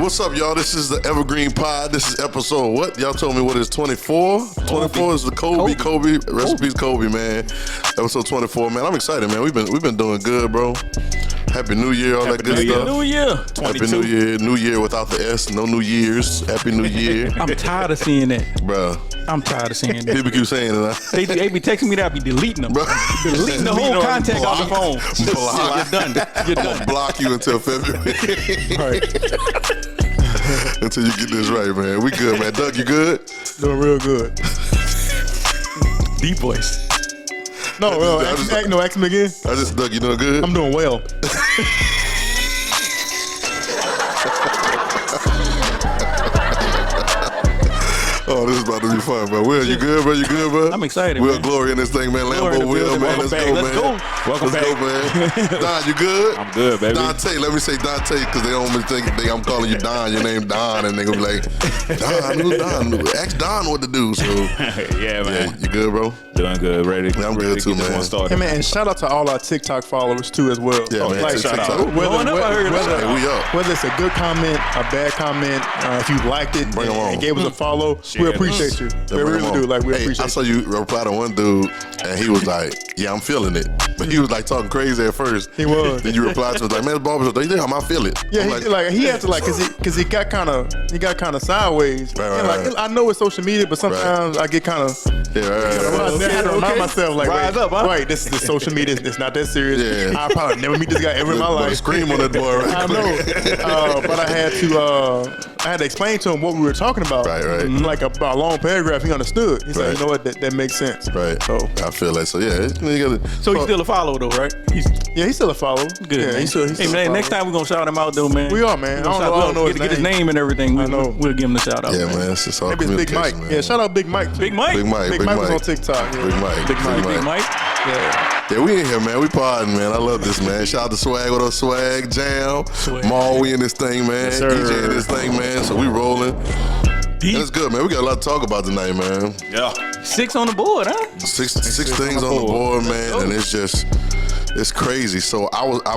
What's up, y'all? This is the Evergreen Pod. This is episode what? Y'all told me what is 24? 24 is the Kobe. Recipes Kobe, man. Episode 24, man. I'm excited, man. We've been doing good, bro. Happy New Year, all that good stuff. New Year. Happy New Year. New Year without the S. No New Year's. Happy New Year. I'm tired of seeing that. Bro. I'm tired of seeing that. People keep saying it. They be texting me that I be deleting them. Bro. Deleting the whole contact off the phone. Block. You're done. You're done. I'm going to block you until February. Right. Until you get this right, man. We good, man. Doug, you good? Doing real good. Deep voice. No, ask me again. Doug, you doing good? I'm doing well. Oh, this is about to be fun, bro. Will, you good, bro? You good, bro? I'm excited, Will, man. Glory in this thing, man. Lambo, Will, man. Let's go, man. Welcome back. Let's go, man. Don, you good? I'm good, baby. Dante, let me say Dante, because they don't think I'm calling you Don. Your name Don, and they gonna be like, Don, who's Don? Ask Don what to do. So, yeah, man. Yeah, you good, bro? Doing good, ready. Yeah, I'm good too, man. Hey, man, and shout out to all our TikTok followers too, as well. Yeah, man. Like, shout out. Whether it's a good comment, a bad comment, if you liked it and gave us a follow, we appreciate you. We really do. Like, we appreciate. I saw you reply to one dude, and he was like, "Yeah, I'm feeling it," but he was like talking crazy at first. He was. Then you replied to him like, "Man, barbershop, you think I feel it?" Yeah, he had to because he got kind of sideways. Right. I know it's social media, but sometimes I get kind of. I had to remind myself, like, rise up, huh? Right, this is social media. It's not that serious. Yeah. I probably never meet this guy ever in my life. Scream on that boy, right? I know, but I had to explain to him what we were talking about. Right. Like a long paragraph, he understood. He said, "You know what? That makes sense." Right. So I feel like so. Yeah. So he's still a follow though, right? he's still a follow. Good. Yeah, Man. he's still hey, man, next time we're gonna shout him out though, man. We are, man. I don't know get his name and everything. We'll give him the shout out. Yeah, man. It's just all maybe it's Big Mike. man. Yeah, shout out Big Mike. Big Mike. Big Mike was on TikTok. Yeah. Big Mike. Yeah, we in here, man. We podding, man. I love this, man. Shout out to Swag with us, Swag, Jam, Maul. We in this thing, man. Yes, DJ in this thing, man. So we rolling. Deep. And it's good, man. We got a lot to talk about tonight, man. Yeah. 6 on the board, huh? Six things on the board, man, and it's crazy. So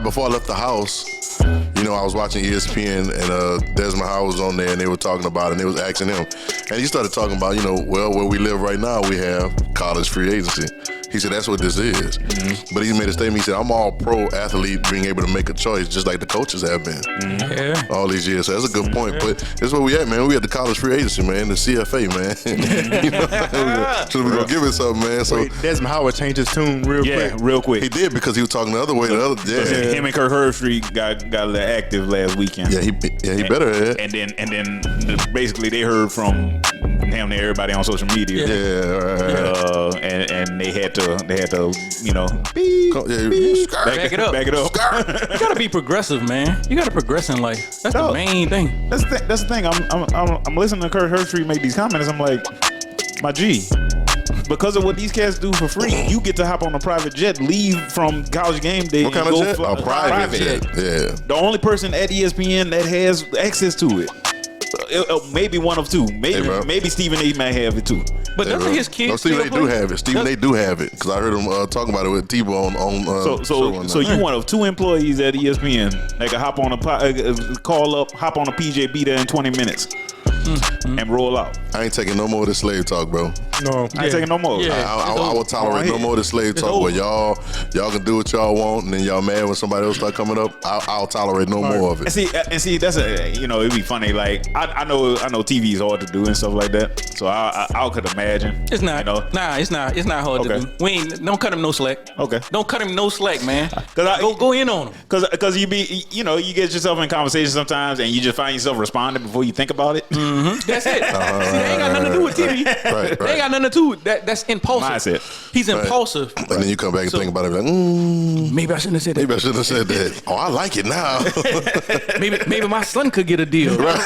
before I left the house, I was watching ESPN and Desmond Howard was on there and they were talking about it and they was asking him, and he started talking about, where we live right now, we have college free agency. He said that's what this is. Mm-hmm. But he made a statement. He said, I'm all pro athlete being able to make a choice just like the coaches have been all these years. So that's a good point. But that's where we at, man. We at the college free agency, man, the CFA, man. So we're going to give it something, man. So Desmond Howard changed his tune real quick. He did because he was talking the other way. Him and Kirk Herbstreit got a little active last weekend. Yeah, he better have. And then basically they heard from him to everybody on social media. And they had to back it up. You gotta be progressive, man. You gotta progress in life. That's the main thing. That's the thing. I'm listening to Kirk Herbstreit make these comments. I'm like, my G, because of what these cats do for free, you get to hop on a private jet, leave from college game day. What kind of jet? A private jet. Yeah. The only person at ESPN that has access to it. Maybe one of two. Maybe Stephen A. might have it too. But doesn't his kids? No, Stephen A. do have it. Stephen A. do have it because I heard him talking about it with Tebow on. So you one of 2 employees at ESPN that can hop on hop on a PJ, be there in 20 minutes. And roll out. I ain't taking no more of this slave talk, bro. No, I ain't taking no more. Yeah, I will tolerate no more of this slave talk where y'all can do what y'all want, and then y'all mad when somebody else start coming up. I'll tolerate no more of it. And see, that's it'd be funny. Like I know TV is hard to do and stuff like that. So I could imagine. It's not. Nah, it's not hard to do. Don't cut him no slack. Okay. Don't cut him no slack, man. Go in on him. Because you get yourself in conversation sometimes and you just find yourself responding before you think about it. Mm-hmm. That's it. See, they ain't got nothing to do with TV. Right. They ain't got nothing to do with that. That's impulsive. Mindset. He's impulsive. And then you come back and think about it like, maybe I shouldn't have said that. Maybe I shouldn't have said that. Oh, I like it now. maybe my son could get a deal. Right.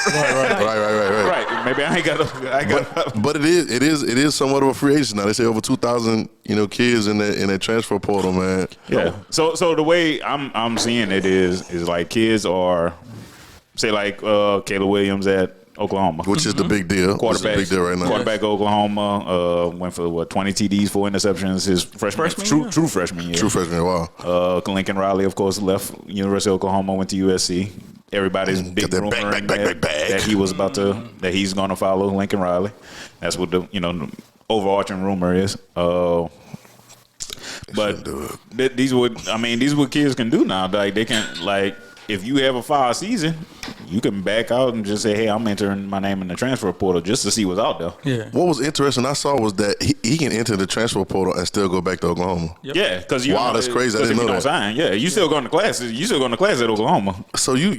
Maybe I ain't got. But it is somewhat of a free agency now. They say over 2,000 kids in that transfer portal, man. Yeah. So the way I'm seeing it is like kids are, say like Caleb Williams at Oklahoma, which is the big deal. Quarterback, big deal right now. Quarterback Oklahoma went for 20 TDs, 4 interceptions his freshman year. True freshman year. Wow. Lincoln Riley, of course, left University of Oklahoma, went to USC. everybody's big rumoring that he was about to that he's going to follow Lincoln Riley. That's what the overarching rumor is. But these are what kids can do now. Like they can if you have a foul season, you can back out and just say, "Hey, I'm entering my name in the transfer portal just to see what's out there." Yeah. What was interesting I saw was that he can enter the transfer portal and still go back to Oklahoma. Yep. Yeah, because that's crazy. I didn't know that. Sign, yeah, you still going to classes. You still going to class at Oklahoma. So you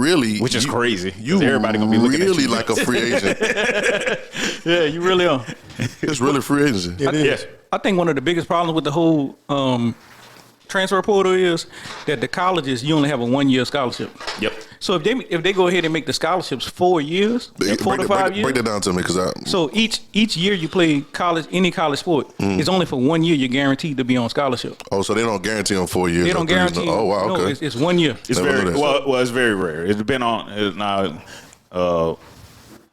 really, which is crazy. You everybody gonna be looking really at you. like a free agent. Yeah, you really are. It's really free agency. It is. I think one of the biggest problems with the whole transfer portal is that the colleges, you only have a 1-year scholarship. Yep. So if they go ahead and make the scholarships 4 years, 4 to 5 years. Break that down to me, So each year you play any college sport, it's only for 1 year you're guaranteed to be on scholarship. Oh, so they don't guarantee them 4 years. They don't guarantee. Oh wow, okay. No, it's 1 year. It's it's very rare. It depends on now.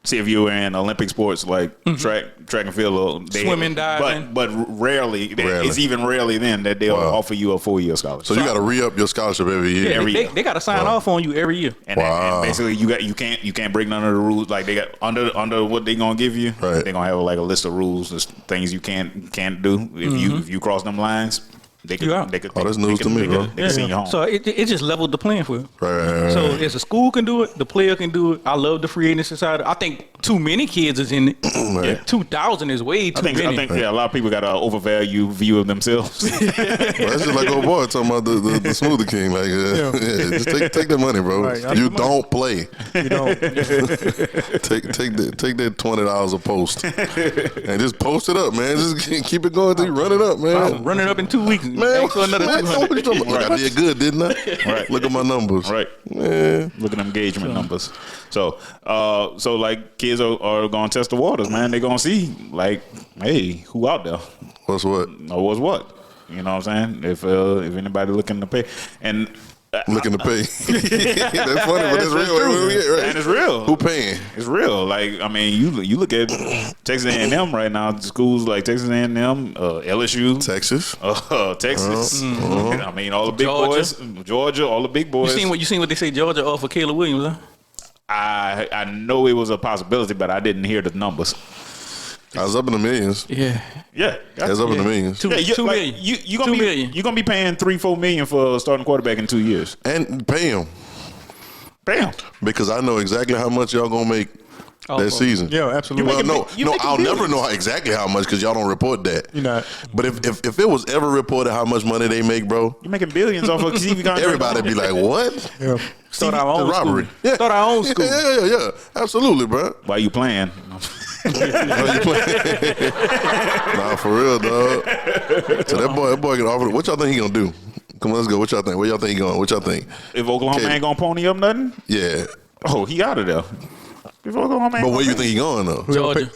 See if you're in Olympic sports like track and field, swimming, diving, but rarely. It's even rarely then that they'll offer you a 4-year scholarship. So you got to re-up your scholarship every year. Yeah, they got to sign off on you every year. And basically you can't break none of the rules. Like they got under what they gonna give you. Right. They're gonna have like a list of rules, things you can't do if you cross them lines. They could, that's news to me, bro. They can send you home. So it just leveled the playing field. Right. So if the school can do it, the player can do it. I love the free agency side. I think too many kids is in it. Right. 2,000 is way too many. I think a lot of people got an overvalue view of themselves. That's just like old boy talking about the Smoothie King. Like, just take the money, bro. Right, you don't play. You don't. take that $20 a post and just post it up, man. Just keep it going till you run it up, man. I'll run it up in 2 weeks. Man, for another what you talking about? Right. I did good, didn't I? Right. Look at my numbers. Right. Man. Look at them engagement numbers. So like kids are going to test the waters, man. They're going to see like, hey, who out there? What's what? Or what's what? You know what I'm saying? If anybody looking to pay and. Looking to pay. That's funny, but that's real. Right? And it's real. Who paying? It's real. Like, I mean, you look at Texas A&M right now, schools like Texas A&M, LSU. Texas. Texas. I mean, all the big boys. Georgia, all the big boys. You seen what they say Georgia offered Caleb Williams, huh? I know it was a possibility, but I didn't hear the numbers. I was up in the millions. Yeah. I was up in the millions. $2 million. You're gonna be paying $3-4 million for a starting quarterback in 2 years. And pay him. Bam. Because I know exactly how much y'all gonna make that season. Yeah, absolutely. Well, I'll never know exactly how much because y'all don't report that. You're not. But if it was ever reported how much money they make, bro, you're making billions off of TV contract. Everybody'd be like, what? Yeah. Start our own robbery. school. Yeah. Start our own school. Yeah. Absolutely, bro. Why you playing? Nah, for real, dog. So that boy can offer. What y'all think he gonna do? Come on, let's go. What y'all think? Where y'all think he going? What y'all think? If Oklahoma ain't gonna pony up nothing, yeah. Oh, he out of there. But where you think he going though? Georgia.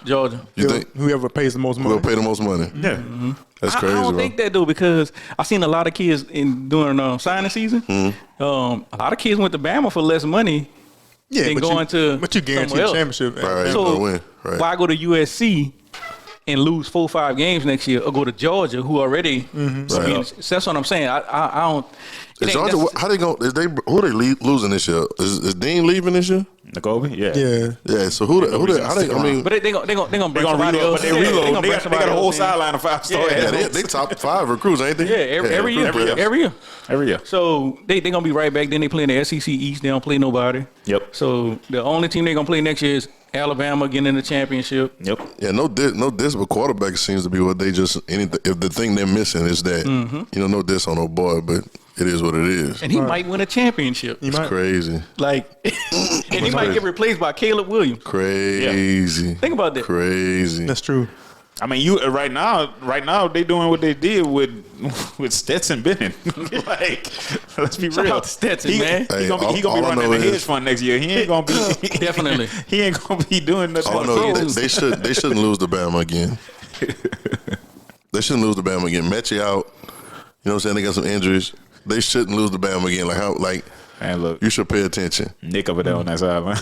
Georgia. You think whoever pays the most money? Will pay the most money. Yeah. That's crazy. I don't think that though because I seen a lot of kids during signing season. A lot of kids went to Bama for less money. Yeah, than going to but you guarantee a championship. Right, so win. Right. Why go to USC and lose 4-5 games next year, or go to Georgia, who already? That's what I'm saying. I don't. Is Georgia? How they going? Who they losing this year? Is Dean leaving this year? Jacoby? Yeah. So who they? How they? I mean, but they gonna bring somebody reload. else. But they reload. They got a whole else in. sideline of 5-star. Yeah, they top 5 recruits, ain't they? Yeah, every year. So they gonna be right back. Then they play in the SEC East. They don't play nobody. Yep. So the only team they gonna play next year is Alabama getting in the championship. Yep. Yeah, no diss, but quarterback seems to be what they just anything. If the thing they're missing is that no diss on no boy, but it is what it is. And he might win a championship. It's crazy. Like, and he might get replaced by Caleb Williams. Crazy. Yeah. Think about that. Crazy. That's true. I mean, you right now they doing what they did with Stetson Bennett. Like, let's be Shout real. out to Stetson, man. He gonna be running the hedge fund next year. He ain't gonna be Definitely. He ain't gonna be doing nothing. All I know is they shouldn't lose to Bama again. They shouldn't lose to Bama again. Mechie out. You know what I'm saying? They got some injuries. They shouldn't lose to Bama again. Like how? Like And look, you should pay attention. Nick over there on that side, man.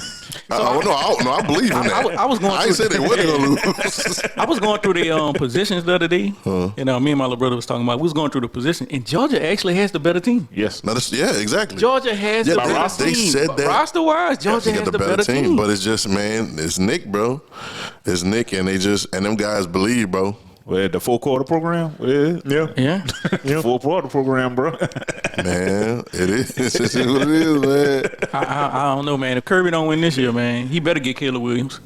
I believe in that. I was going. I ain't said they wasn't gonna lose. I was going through the positions the other day. Me and my little brother was talking about. We was going through the position, and Georgia actually has the better team. Yes. Exactly. Georgia has the better team. They said that. Roster-wise, Georgia has the better team. But it's just, man, it's Nick, bro. It's Nick, and them guys believe, bro. Well, the 4-quarter program? Yeah. 4-quarter program, bro. Man, it is. It's what it is, man. I don't know, man. If Kirby don't win this year, man, he better get Caleb Williams.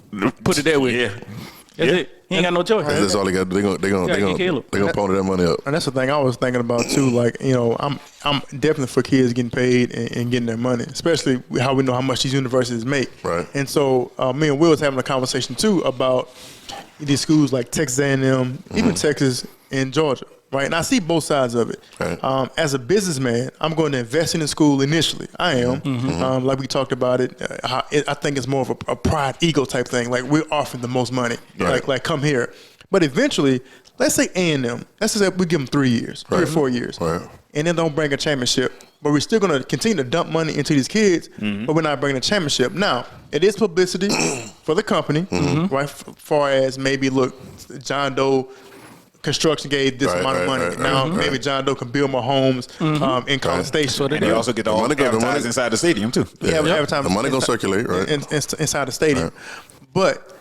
Put it that way. Yeah. That's it. He ain't got no choice. That's all they got. They gonna pony that money up. And that's the thing I was thinking about too. Like, I'm definitely for kids getting paid and getting their money, especially how we know how much these universities make. Right. And so me and Will was having a conversation too about these schools like Texas A&M, even Texas and Georgia. Right, and I see both sides of it. Right. As a businessman, I'm going to invest in the school initially. I am, like we talked about it. I think it's more of a pride, ego type thing. Like, we're offering the most money. Right. Like come here. But eventually, let's say A&M. Let's just say we give them 3 years, 3 or 4 years, and then don't bring a championship. But we're still going to continue to dump money into these kids, but we're not bringing a championship. Now, it is publicity for the company, right? Far as maybe, look, John Doe construction gave this amount of money. Now maybe John Doe can build more homes in College Station. So and they also get the money advertised inside the stadium too. The money gonna circulate, right? Inside the stadium. Right. But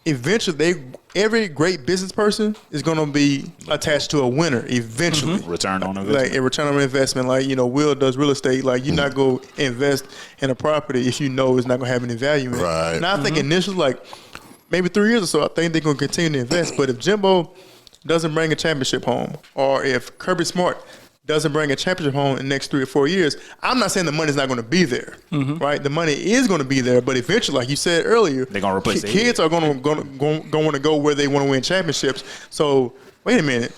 eventually, every great business person is going to be attached to a winner eventually. Return on investment. Like a return on investment. Like, Will does real estate. Like, you're not going to invest in a property if you know it's not going to have any value in it. Right. Now, I think initially, like maybe 3 years or so, I think they're going to continue to invest. But if Jimbo doesn't bring a championship home, or if Kirby Smart doesn't bring a championship home in the next 3 or 4 years, I'm not saying the money's not going to be there, right? The money is going to be there, but eventually, like you said earlier, they're going to replace kids are going to go where they want to win championships. So wait a minute,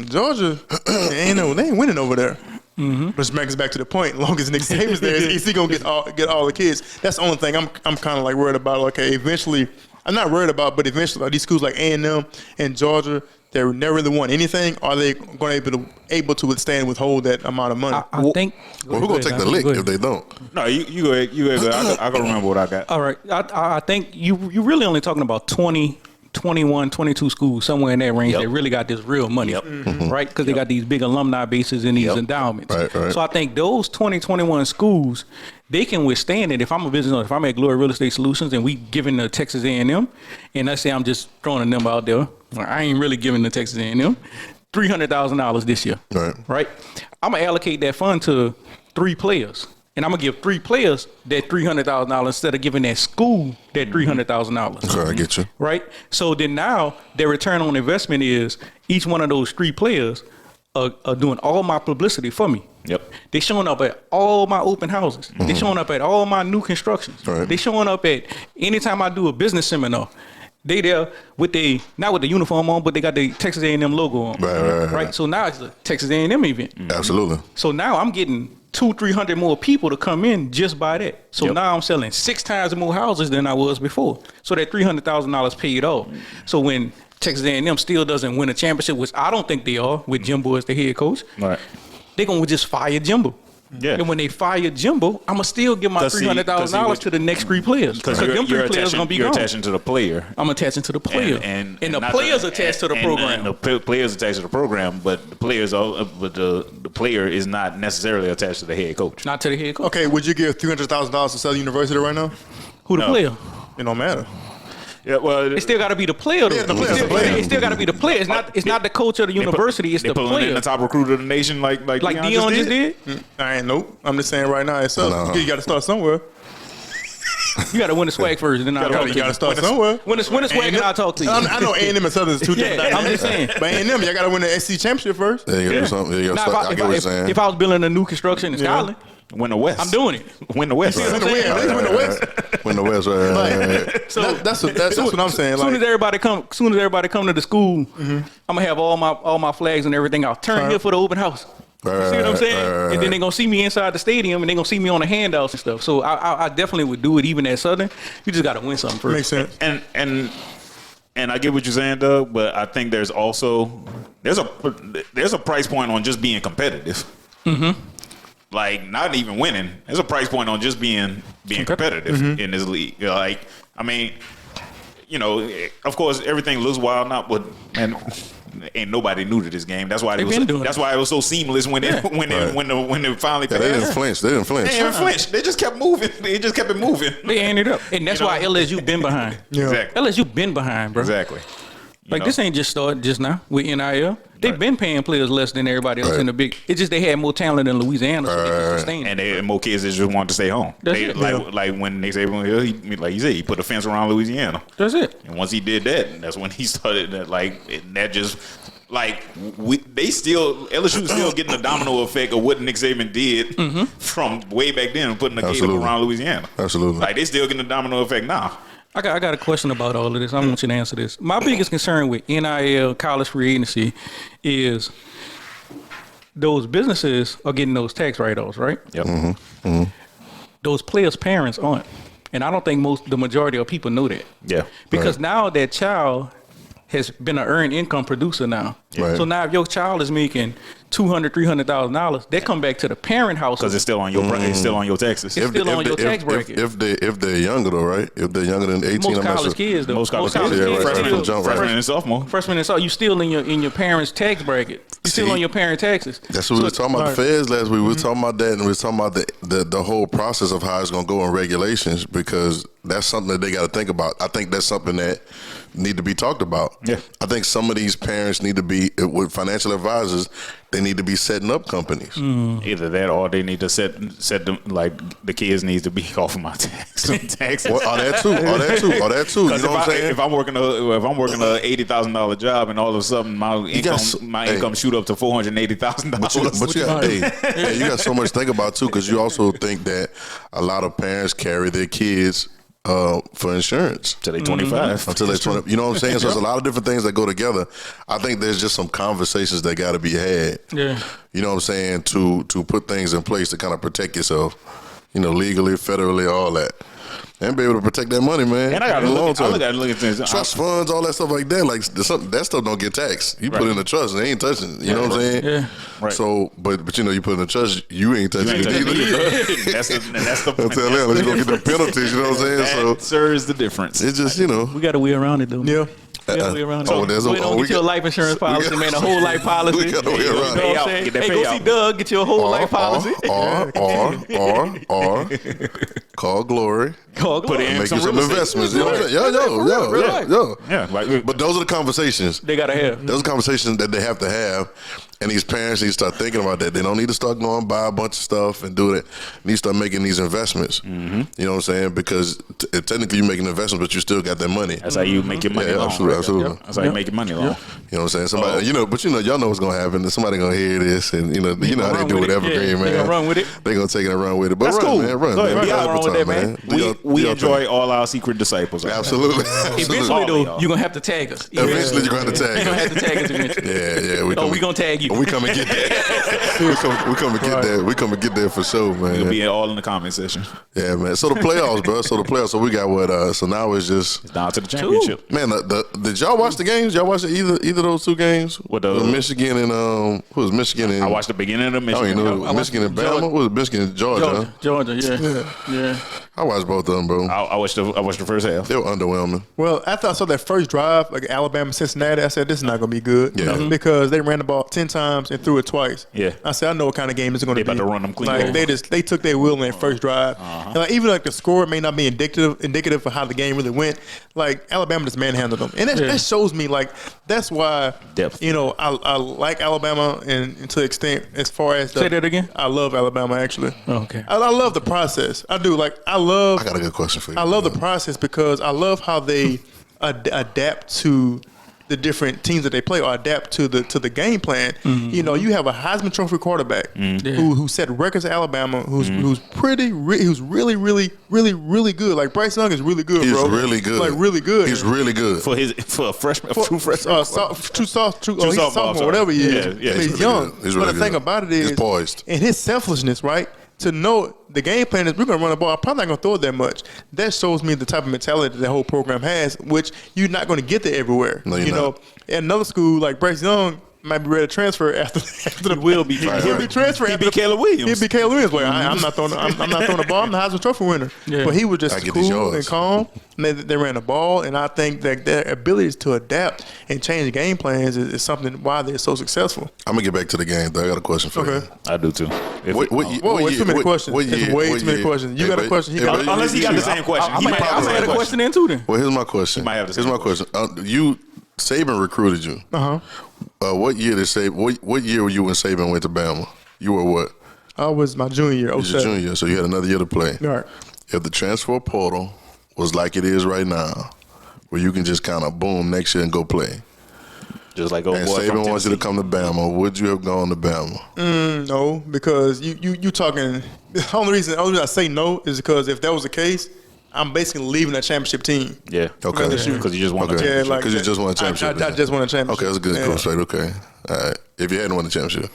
Georgia, they ain't winning over there. Which brings us back to the point. As long as Nick Saban's there, is he gonna get all the kids? That's the only thing I'm kind of like worried about. Okay, eventually, I'm not worried about, but eventually, like these schools like A&M and Georgia, they never really won anything. Are they going to be able to withhold that amount of money? I think. Well, who's gonna take the lick if they don't? No, you go ahead. You go ahead. I can remember what I got. All right. I think you really only talking about 20, 21, 22 schools, somewhere in that range that really got this real money, right? Because they got these big alumni bases and these endowments. Right. So I think those 20, 21 schools, they can withstand it. If I'm a business owner, if I'm at Glory Real Estate Solutions and we giving the Texas A&M, and let's say I'm just throwing a number out there, I ain't really giving the Texas A&M $300,000 this year, right? I'm gonna allocate that fund to 3 players. And I'm gonna give 3 players that $300,000 instead of giving that school that $300,000. Okay, I get you. Right. So then now their return on investment is each one of those 3 players are doing all my publicity for me. Yep. They showing up at all my open houses. They showing up at all my new constructions. Right. They showing up at anytime I do a business seminar. They there with not with the uniform on, but they got the Texas A&M logo on. Right. So now it's a Texas A&M event. Absolutely. So now I'm getting 200-300 more people to come in just by that. So now I'm selling 6 times more houses than I was before. So that $300,000 paid off. So when Texas A&M still doesn't win a championship, which I don't think they are, with Jimbo as the head coach, they're gonna just fire Jimbo. Yeah. And when they fire Jimbo, I'ma still give my $300,000 to the next 3 players. Because them 3 players gonna be you're gone. attaching to the player. I'm attaching to the player, and the players attached to the program. And the players attached to the program, but the players the player is not necessarily attached to the head coach. Not to the head coach. Okay, would you give $300,000 to Southern University right now? Who the player? It don't matter. Yeah, well, it still got to be the player. Though. It still got to be the player. It's not the coach of the university. It's the player. In the top recruiter of the nation, like Dion just did. Nope. I'm just saying right now. It's up. You got to start somewhere. You got to win the swag first, then I'll talk to you. You got to start somewhere. Win the swag, and I'll talk to you. I know A&M and Southern is 2 different. I'm just saying. But A&M, you got to win the SEC championship first. Yeah, you got to do something. You got to start. I get what you're saying. If I was building a new construction in Scotland, win the West. I'm doing it. Win the West. Win the West. Win the West. Right. So that's what I'm saying. As soon as everybody come to the school, I'm gonna have all my flags and everything. I'll turn here for the open house. You see what I'm saying? And then they're gonna see me inside the stadium, and they're gonna see me on the handouts and stuff. So I definitely would do it even at Southern. You just gotta win something first. Makes sense. And I get what you're saying, Doug, but I think there's also there's a price point on just being competitive. like not even winning. There's a price point on just being competitive in this league. Like, I mean, of course, everything looks wild now, but man, ain't nobody new to this game. That's why that's why it was so seamless when they finally passed. They didn't flinch. They didn't flinch. They just kept moving. They just kept it moving. They ended up, and that's why LSU been behind. Exactly. LSU been behind, bro. Exactly. This ain't just started just now with NIL. They've been paying players less than everybody else in the big. It's just they had more talent in Louisiana, so they could sustain it. And they had more kids that just wanted to stay home. Like when they say, like you said, he put a fence around Louisiana. That's it. And once he did that, that's when he started that. That just LSU is still getting the domino effect of what Nick Saban did from way back then, putting a gate up around Louisiana. Absolutely. Like they still getting the domino effect now. I got a question about all of this. I want you to answer this. My biggest concern with NIL, college free agency, is those businesses are getting those tax write-offs, right? Yep. Those players' parents aren't. And I don't think the majority of people know that. Yeah. Because now that child has been an earned income producer now. Right. So now if your child is making $200,000, $300,000, that come back to the parent house because it's still on your it's still on your taxes. It's still on your tax bracket. If they're younger though, right? If they're younger than 18, most college kids though. Most college kids, freshman and sophomore. Freshman and sophomore, you still in your parents' tax bracket. You still on your parent taxes. That's what we were talking about the feds last week. We were talking about that, and we were talking about the whole process of how it's going to go in regulations, because that's something that they got to think about. I think that's something that need to be talked about. Yeah. I think some of these parents need to be, with financial advisors, they need to be setting up companies. Either that, or they need to set them, like the kids need to be off of my taxes. Or that too. You know what I'm saying? If I'm working a $80,000 job and all of a sudden my income shoot up to $480,000. But you got so much to think about too, because you also think that a lot of parents carry their kids for insurance until they're 25. Until they're 20. You know what I'm saying? So there's a lot of different things that go together. I think there's just some conversations that got to be had. Yeah. You know what I'm saying? To put things in place to kind of protect yourself. Legally, federally, all that. And be able to protect that money, man. And I got to look at things. Trust funds, all that stuff like that. Like that stuff don't get taxed. You put in the trust, and they ain't touching it. You know what I'm saying? Yeah. Right. So, but you put in the trust, you ain't touching it either. That's the point. Tell them, let's go get the penalties. You know what I'm saying? That serves the difference. It's just we got a way around it though. Yeah. We got a way around it. We get your life insurance policy, man. A whole life policy. We got a way around it. You know what I'm saying? Hey, go see Doug. Get your whole life policy. Or call Glory. Put in make some investments. Yo. Yeah. But those are the conversations they gotta have. Those are conversations that they have to have, and these parents need to start thinking about that. They don't need to start going buy a bunch of stuff and do that. They need to start making these investments. You know what I'm saying? Because technically you're making investments, but you still got that money. That's how you make your money long. Absolutely. That's how you make your money long. You know what I'm saying? Somebody, y'all know what's gonna happen. Somebody gonna hear this, and you know how they do with Evergreen, man. They gonna run with it. They gonna take it and run with it. But that's cool, man. Run. Wrong with that, man. We enjoy all our secret disciples. Absolutely. Eventually, though, you're gonna have to tag us. Eventually, you're gonna have to tag us. You're gonna have to tag us eventually. Yeah. We gonna tag you. We come and get that. we come and get that. We come and get that for sure, man. We'll be all in the comment section. Yeah, man. So the playoffs, bro. So we got what? So now it's just down to the championship. Man, did y'all watch the games? Y'all watch either of those two games? What Michigan and who was Michigan and? I watched the beginning of the Michigan. Michigan and Bama. What was Michigan and Georgia? Georgia, yeah. I watched both of them, bro. I watched the first half. They were underwhelming. Well, after I saw that first drive, like Alabama, Cincinnati, I said this is not gonna be good. Yeah. Because they ran the ball 10 times and threw it twice. Yeah. I said I know what kind of game it's gonna be. They about to run them clean. Like they took their will in that first drive. And like even like the score may not be indicative of how the game really went. Like Alabama just manhandled them, and that shows me like that's why depth. I like Alabama and to the extent as far as say that again. I love Alabama actually. Okay. I love the process. I do. Like I got a good question for you. I love the process because I love how they adapt to the different teams that they play, or adapt to the game plan. You have a Heisman Trophy quarterback who set records at Alabama, who's really good. Like Bryce Young is really good, bro. He's really good. Like really good. He's really good for a freshman, true freshman, he's sophomore, whatever he is. Yeah, he's really young. He's but really the thing good. about it is, he's poised, and his selflessness, right? To know the game plan is we're going to run the ball. I'm probably not going to throw it that much. That shows me the type of mentality that whole program has, which you're not going to get there everywhere. No, you're not. At another school like Bryce Young, might be ready to transfer after the. Will be. He'll be transferred. He'll be Caleb Williams. He'll be Caleb Williams. Well, I'm not throwing. I'm not throwing the ball. I'm the Heisman Trophy winner. Yeah. But he was just get these cool yards. and calm. And they ran the ball, and I think that their abilities to adapt and change game plans is something why they're so successful. I'm gonna get back to the game though. I got a question for Okay. you. I do too. Whoa, it's too many questions. It's way too many questions. You got a question. He got Unless he got the same question. I He might have the might have same a question then too. Then Well, here's my question. might have the Here's same my question. Saban recruited you. What year did Saban? What year were you when Saban went to Bama? You were what? I was my junior year. You was your junior, so you had another year to play. All right. If the transfer portal was like it is right now, where you can just kind of boom next year and go play, Just like and boy from Saban wants you to Tennessee. come to Bama, would you have gone to Bama? No, because you talking. The only reason I say no is because if that was the case, I'm basically leaving that championship team. Yeah. Okay. Because you just want Okay. to. Yeah, like 'Cause you just won a championship. I just won a championship. Okay, that's a good Yeah. cool straight. Okay, all right. If you hadn't won the championship,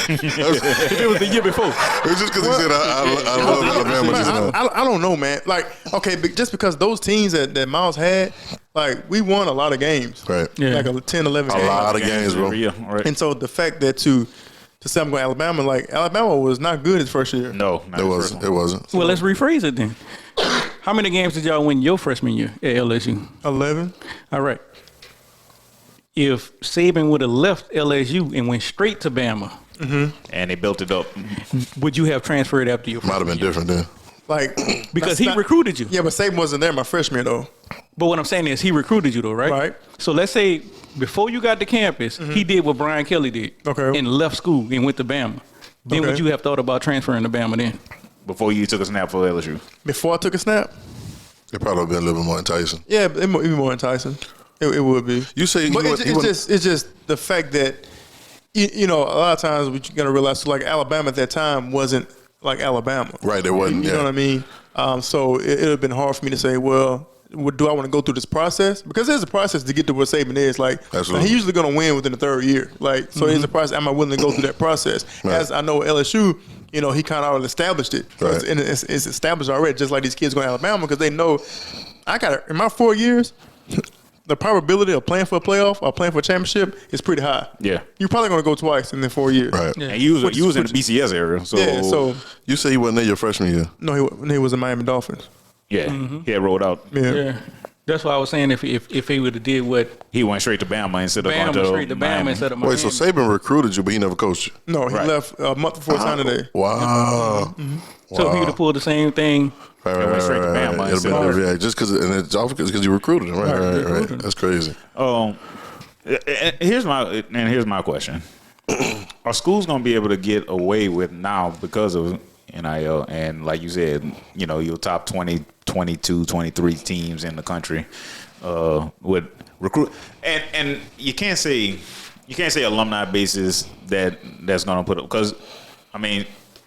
if it was the year before, it's just because he said I love Alabama. Just now. I don't know, man. Like, okay, but just because those teams that Miles had, like, we won a lot of games. Right. Yeah. Like 10, 11 A games. lot of games, bro. every year, right? And so the fact that to say I'm going to Alabama, like, Alabama was not good his first year. No, not It the wasn't. first It one. wasn't. well, let's rephrase it then. How many games did y'all win your freshman year at LSU? 11. All right. If Saban would have left LSU and went straight to Bama, And they built it up. would you have transferred after your Might have freshman been year? different then. Like, Because that's he not- recruited you. Yeah, but Saban wasn't there my freshman year, though. But what I'm saying is he recruited you though, right? Right. So let's say before you got to campus, he did what Brian Kelly did. Okay. And left school and went to Bama. Then Okay. would you have thought about transferring to Bama then? Before you took a snap for LSU. Before I took a snap, It probably would have been a little bit more enticing. yeah, it would be more enticing. It would be. You say But you it's, went- you went- it's just the fact that you know, a lot of times we gotta realize, so like, Alabama at that time wasn't like Alabama. Right, there wasn't. You know Yeah. what I mean? So it would have been hard for me to say, well, do I want to go through this process? Because there's a process to get to where Saban is. Like, Absolutely. he's usually going to win within the third year. Like, so there's a process. Am I willing to go through that process? Right. As I know LSU, you know, he kind of already established it. So Right. it's established already, just like these kids going to Alabama, because they know I got in my 4 years, the probability of playing for a playoff or playing for a championship is pretty high. Yeah. You're probably going to go twice in the 4 years. Right. Yeah. And you was in the which- BCS area. So, Yeah, so You say he wasn't there your freshman year. no, he was in Miami Dolphins. yeah, he had rolled out. Yeah. Yeah. That's why I was saying if he would have did what He went straight to Bama instead of going Bama to straight to Bama Miami. instead of Miami. Wait, so Saban recruited you, but he never coached you? No, he Right. left a month before signing day. Wow. So if he would have pulled the same thing, Right, went straight to Bama It'd have instead been of- different, yeah, just because, and it's all because you recruited him, right? recruited him. That's crazy. Here's my question: Are schools going to be able to get away with now because of NIL and, like you said, you know, your top 20, 22, 23 teams in the country would recruit, and you can't say alumni bases that's going to put up, because I mean,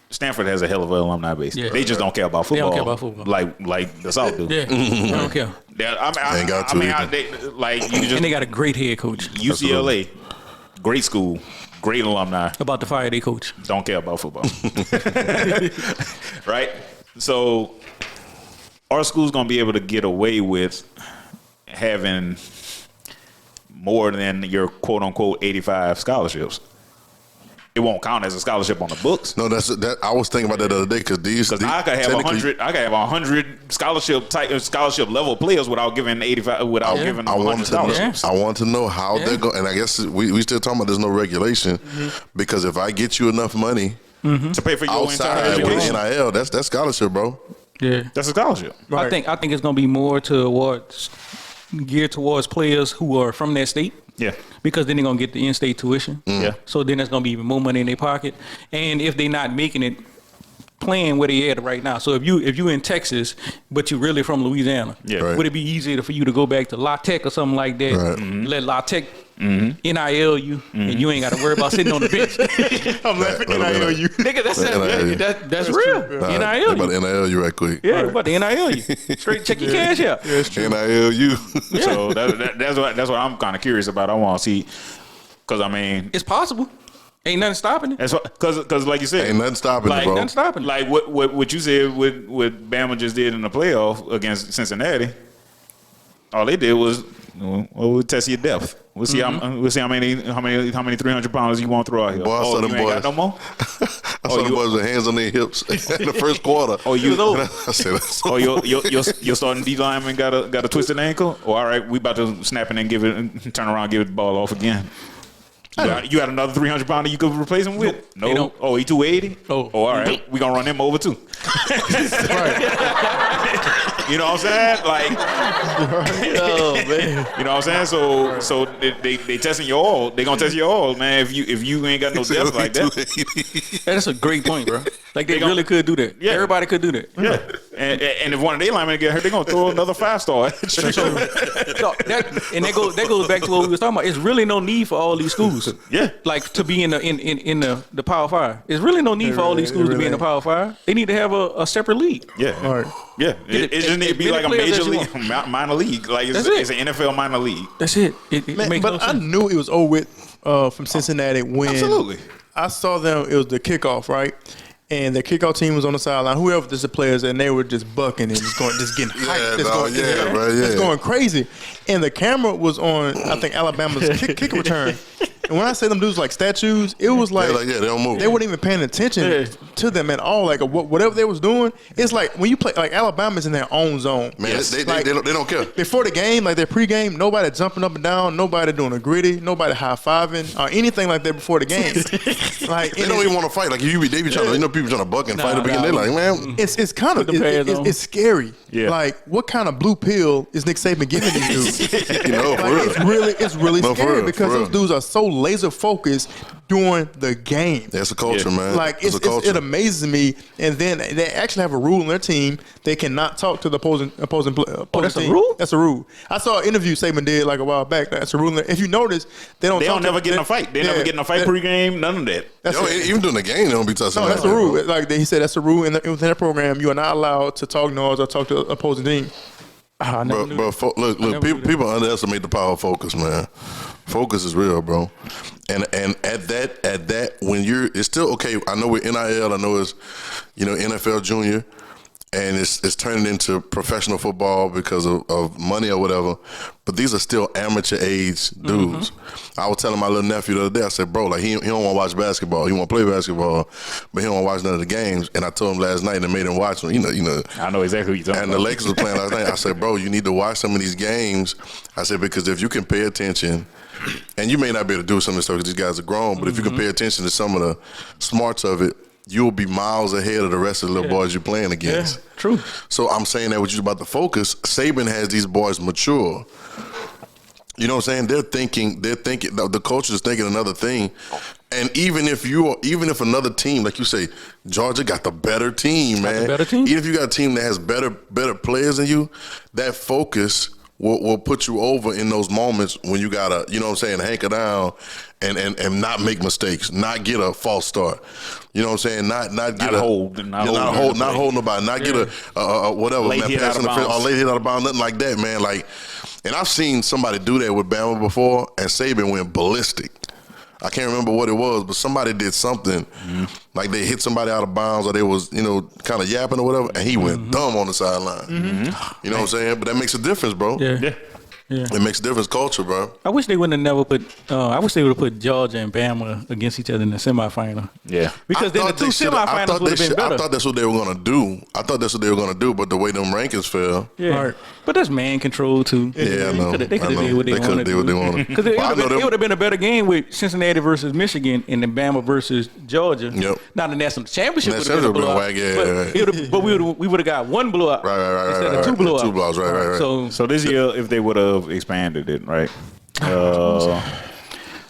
Stanford has a hell of an alumni base. Yeah. They just don't care about They football. don't care about football. Like the South do. yeah, I don't care. I Ain't got to either. like you just And they got a great head coach. UCLA, great school, great alumni. About to fire their coach. Don't care about football. Right? So our school's gonna be able to get away with having more than your quote unquote 85 scholarships. It won't count as a scholarship on the books. No, that I was thinking about that the other day because Because I could have 100 scholarship level players without giving 85 without Yeah. giving I them 100 wanted to know. scholarships. I want to know how they're going, and I guess we still talking about there's no regulation because if I get you enough money To pay for your entire outside with education. NIL, that's scholarship, bro. Yeah. That's a scholarship. Right. I think it's gonna be more geared towards players who are from that state. Yeah. Because then they're gonna get the in-state tuition. Yeah. So then there's gonna be even more money in their pocket. And if they're not making it, playing where they at right now. So if you in Texas, but you're really from Louisiana, Yeah. Right. would it be easier for you to go back to La Tech or something like that? Right. Let La Tech NIL you, and you ain't got to worry about sitting on the bench. I'm laughing at Right. NIL. Nigga, that's NIL. that's real. Nah, they NIL about you. to NIL you right quick. Yeah, about the NIL you. Straight check your cash out. NIL you. So that's what I'm kind of curious about. I want to see, because I mean, It's possible. Ain't nothing stopping it. that's because like you said, Ain't nothing stopping Like, it, bro. Nothing stopping it. like what you said what Bama just did in the playoff against Cincinnati. All they did was we'll test your depth. We'll see how many 300 pounders you want to throw out here. Boy, I saw them you ain't boys. got no more. I saw the boys with hands on their hips in the first quarter. Oh, you I said, that's your starting D lineman got a twisted ankle. Oh, all right, we about to snap and then turn around, give it the ball off again. You got another 300 pounder you could replace him with? No. Oh, he 280. Oh, all right, we gonna run him over too. You know what I'm saying? Like, Oh man. you know what I'm saying? So they testing your all. They gonna test your all, man. If you ain't got no depth like that. That's a great point, bro. Like they really could do that. Yeah. Everybody could do that. Yeah. And if one of their linemen get hurt, they're gonna throw another 5-star at you. So that goes back to what we was talking about. It's really no need for all these schools. Yeah. Like to be in the Power 5. There's really no need for all these schools to be in the Power 5. They need to have a separate league. Yeah. All right. Yeah. It just need to be like a major league, minor league. Like it's an NFL minor league. That's it. It Man, makes but no I sense. knew it was over with from Cincinnati when Absolutely. I saw them. It was the kickoff, right? And the kickoff team was on the sideline. Whoever the players, and they were just bucking and just getting hyped. It's going crazy. And the camera was on, I think, Alabama's kick return. And when I say them dudes like statues, it was like, they don't move. They weren't even paying attention to them at all. Like whatever they was doing, it's like when you play, like Alabama's in their own zone. Man, Yes. they Like, don't care. before the game, like their pregame, nobody jumping up and down, nobody doing a gritty, nobody high-fiving or anything like that before the game. Like They don't even want to fight. Like they be trying to, people trying to buck and fight at the beginning. They're like, man, it's kind of it's scary. Yeah. Like what kind of blue pill is Nick Saban giving these dudes? you know, for Like, real. it's really No, for scary real, because for those real. dudes are so laser focused during the game. That's a culture, man. Like it's a culture. it amazes me. And then they actually have a rule in their team: they cannot talk to the opposing that's a team. rule? That's a rule. I saw an interview Saban did like a while back. That's a rule. If you notice, they don't never get in a fight. They never get in a fight pregame. None of that. That's Even during the game, they don't be touching. no, that's that, a rule. bro. Like he said, that's a rule within their program. You are not allowed to talk noise or talk to the opposing team. I never knew that. Look, never knew people underestimate the power of focus, man. Focus is real, bro. And at that, when it's still okay. I know with NIL, I know it's NFL junior, and it's turning into professional football because of money or whatever. But these are still amateur age dudes. Mm-hmm. I was telling my little nephew the other day, I said, bro, like he don't want to watch basketball. He want to play basketball, but he don't want to watch none of the games. And I told him last night and made him watch them. You know. I know exactly what you're talking And about. the Lakers was playing last night. I said, bro, you need to watch some of these games. I said, because if you can pay attention, and you may not be able to do some of this stuff because these guys are grown, but if you can pay attention to some of the smarts of it, you'll be miles ahead of the rest of the little boys you're playing against. Yeah, true. So I'm saying that what you're about to focus, Saban has these boys mature. You know what I'm saying? They're thinking, the coach is thinking another thing. And even if another team, like you say, Georgia got the better team, man. the better team? Even if you got a team that has better players than you, that focus will put you over in those moments when you gotta, you know what I'm saying, hanker down and not make mistakes, not get a false start. You know what I'm saying? Not hold nobody, not get a whatever, late man, hit pass out of interference bounds. or late hit out of bounds, nothing like that, man. Like, and I've seen somebody do that with Bama before, and Saban went ballistic. I can't remember what it was, but somebody did something, like they hit somebody out of bounds or they was, kind of yapping or whatever, and he went dumb on the sideline. You know what I'm saying? But that makes a difference, bro. Yeah. It makes a difference culture, bro. I wish they wouldn't have never put. I wish they would have put Georgia and Bama against each other in the semifinal. Yeah. Because then the two semifinals would have been better. I thought that's what they were gonna do. But the way them rankings fell. Yeah. Right. But that's man control too. Yeah, I know. They could have did what they wanted to do. Because it would have been a better game with Cincinnati versus Michigan and then Bama versus Georgia. Yep. Not the national championship would National have been a championship blowout. But we would have got one blowout instead of two blowouts. Two blowouts, right. So this year, if they would have expanded it, right?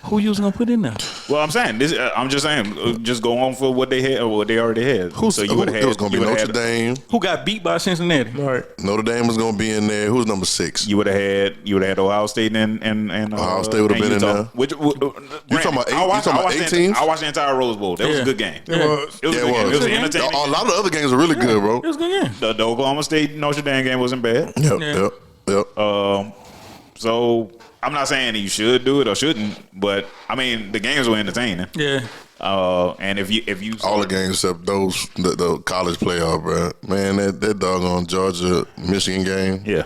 Who you was gonna put in there? Well, I'm saying this. I'm just saying, just go on for what they had or what they already had. It was gonna be Notre Dame. Who got beat by Cincinnati? Right. Notre Dame was gonna be in there. Who's number 6? You would have had Ohio State and Ohio State would have been in Utah. there. Which You talking about 18 I watched the entire Rose Bowl. That was a good game. It was. It was a good game. It was an entertaining. A lot of the other games are really good, bro. It was a good game. The Oklahoma State Notre Dame game wasn't bad. Yep. So I'm not saying you should do it or shouldn't, but I mean the games were entertaining. Yeah. And if you All the games except those the college playoff, bro. Man, that doggone Georgia Michigan game. yeah.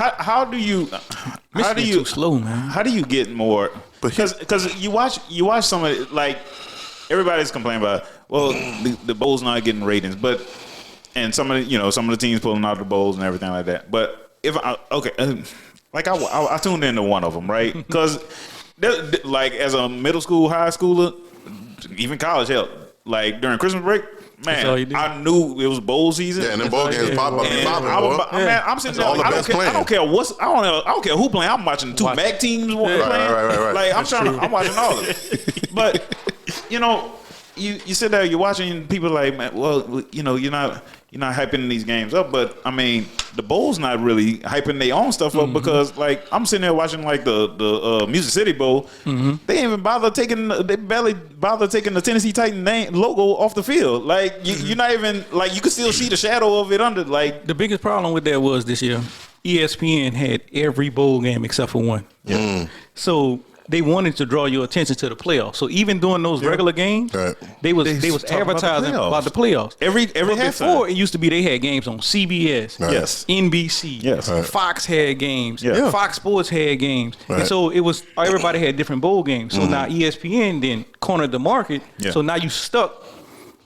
How do you too slow, man. How do you get more? Because you watch some of it, like everybody's complaining about. Well, the bowl's not getting ratings, but and some of the teams pulling out the bowls and everything like that. But I tuned into one of them, right? Because like as a middle school, high schooler, even college, hell, like during Christmas break. Man, I knew it was bowl season. Yeah, and then bowl games popping. Man, I'm sitting there. I don't care I don't care who playing. I'm watching two MAC teams playing. Right. Like I'm watching all of it. But you sit there, you're watching people like, man, well, you're not hyping these games up, but I mean, the Bowl's not really hyping their own stuff up because, like, I'm sitting there watching like the Music City Bowl. They ain't even they barely bother taking the Tennessee Titan logo off the field. Like, you're not even like you can still see the shadow of it under. Like, the biggest problem with that was this year, ESPN had every bowl game except for one. So they wanted to draw your attention to the playoffs. So even during those regular games, they was advertising about the playoffs. Every before it used to be they had games on CBS, NBC, Fox had games, Fox Sports had games, and so it was everybody had different bowl games. So now ESPN then cornered the market. So now you stuck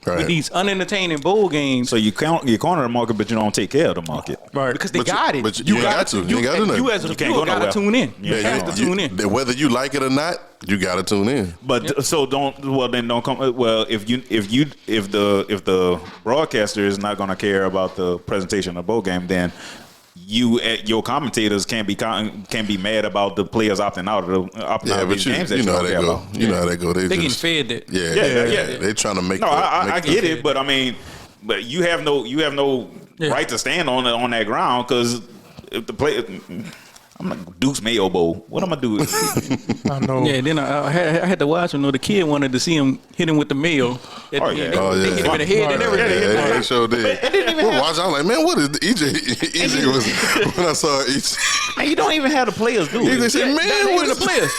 with these unentertaining bowl games. So you corner the market, but you don't take care of the market, right? Because they got it. But you got to. You got to. You as a viewer got to tune in. You have to tune in. Whether you like it or not, you got to tune in. But so don't come. Well, if the broadcaster is not going to care about the presentation of the bowl game, then your commentators can't be mad about the players opting out of these games. You know how they go. You know how they go. They getting fed that. Yeah. They trying to make. No, I get it, but I mean, you have no right to stand on that ground because if the play. I'm like Duke's Mayo Bowl. What am I do? I know. Yeah, then I had to watch him. The kid wanted to see him hit him with the mayo. They hit him in the head and everything. Yeah, they sure did. Watch, I was like, man, what is EJ was when I saw EJ. And you don't even have the players do it. They said, man, what is the players?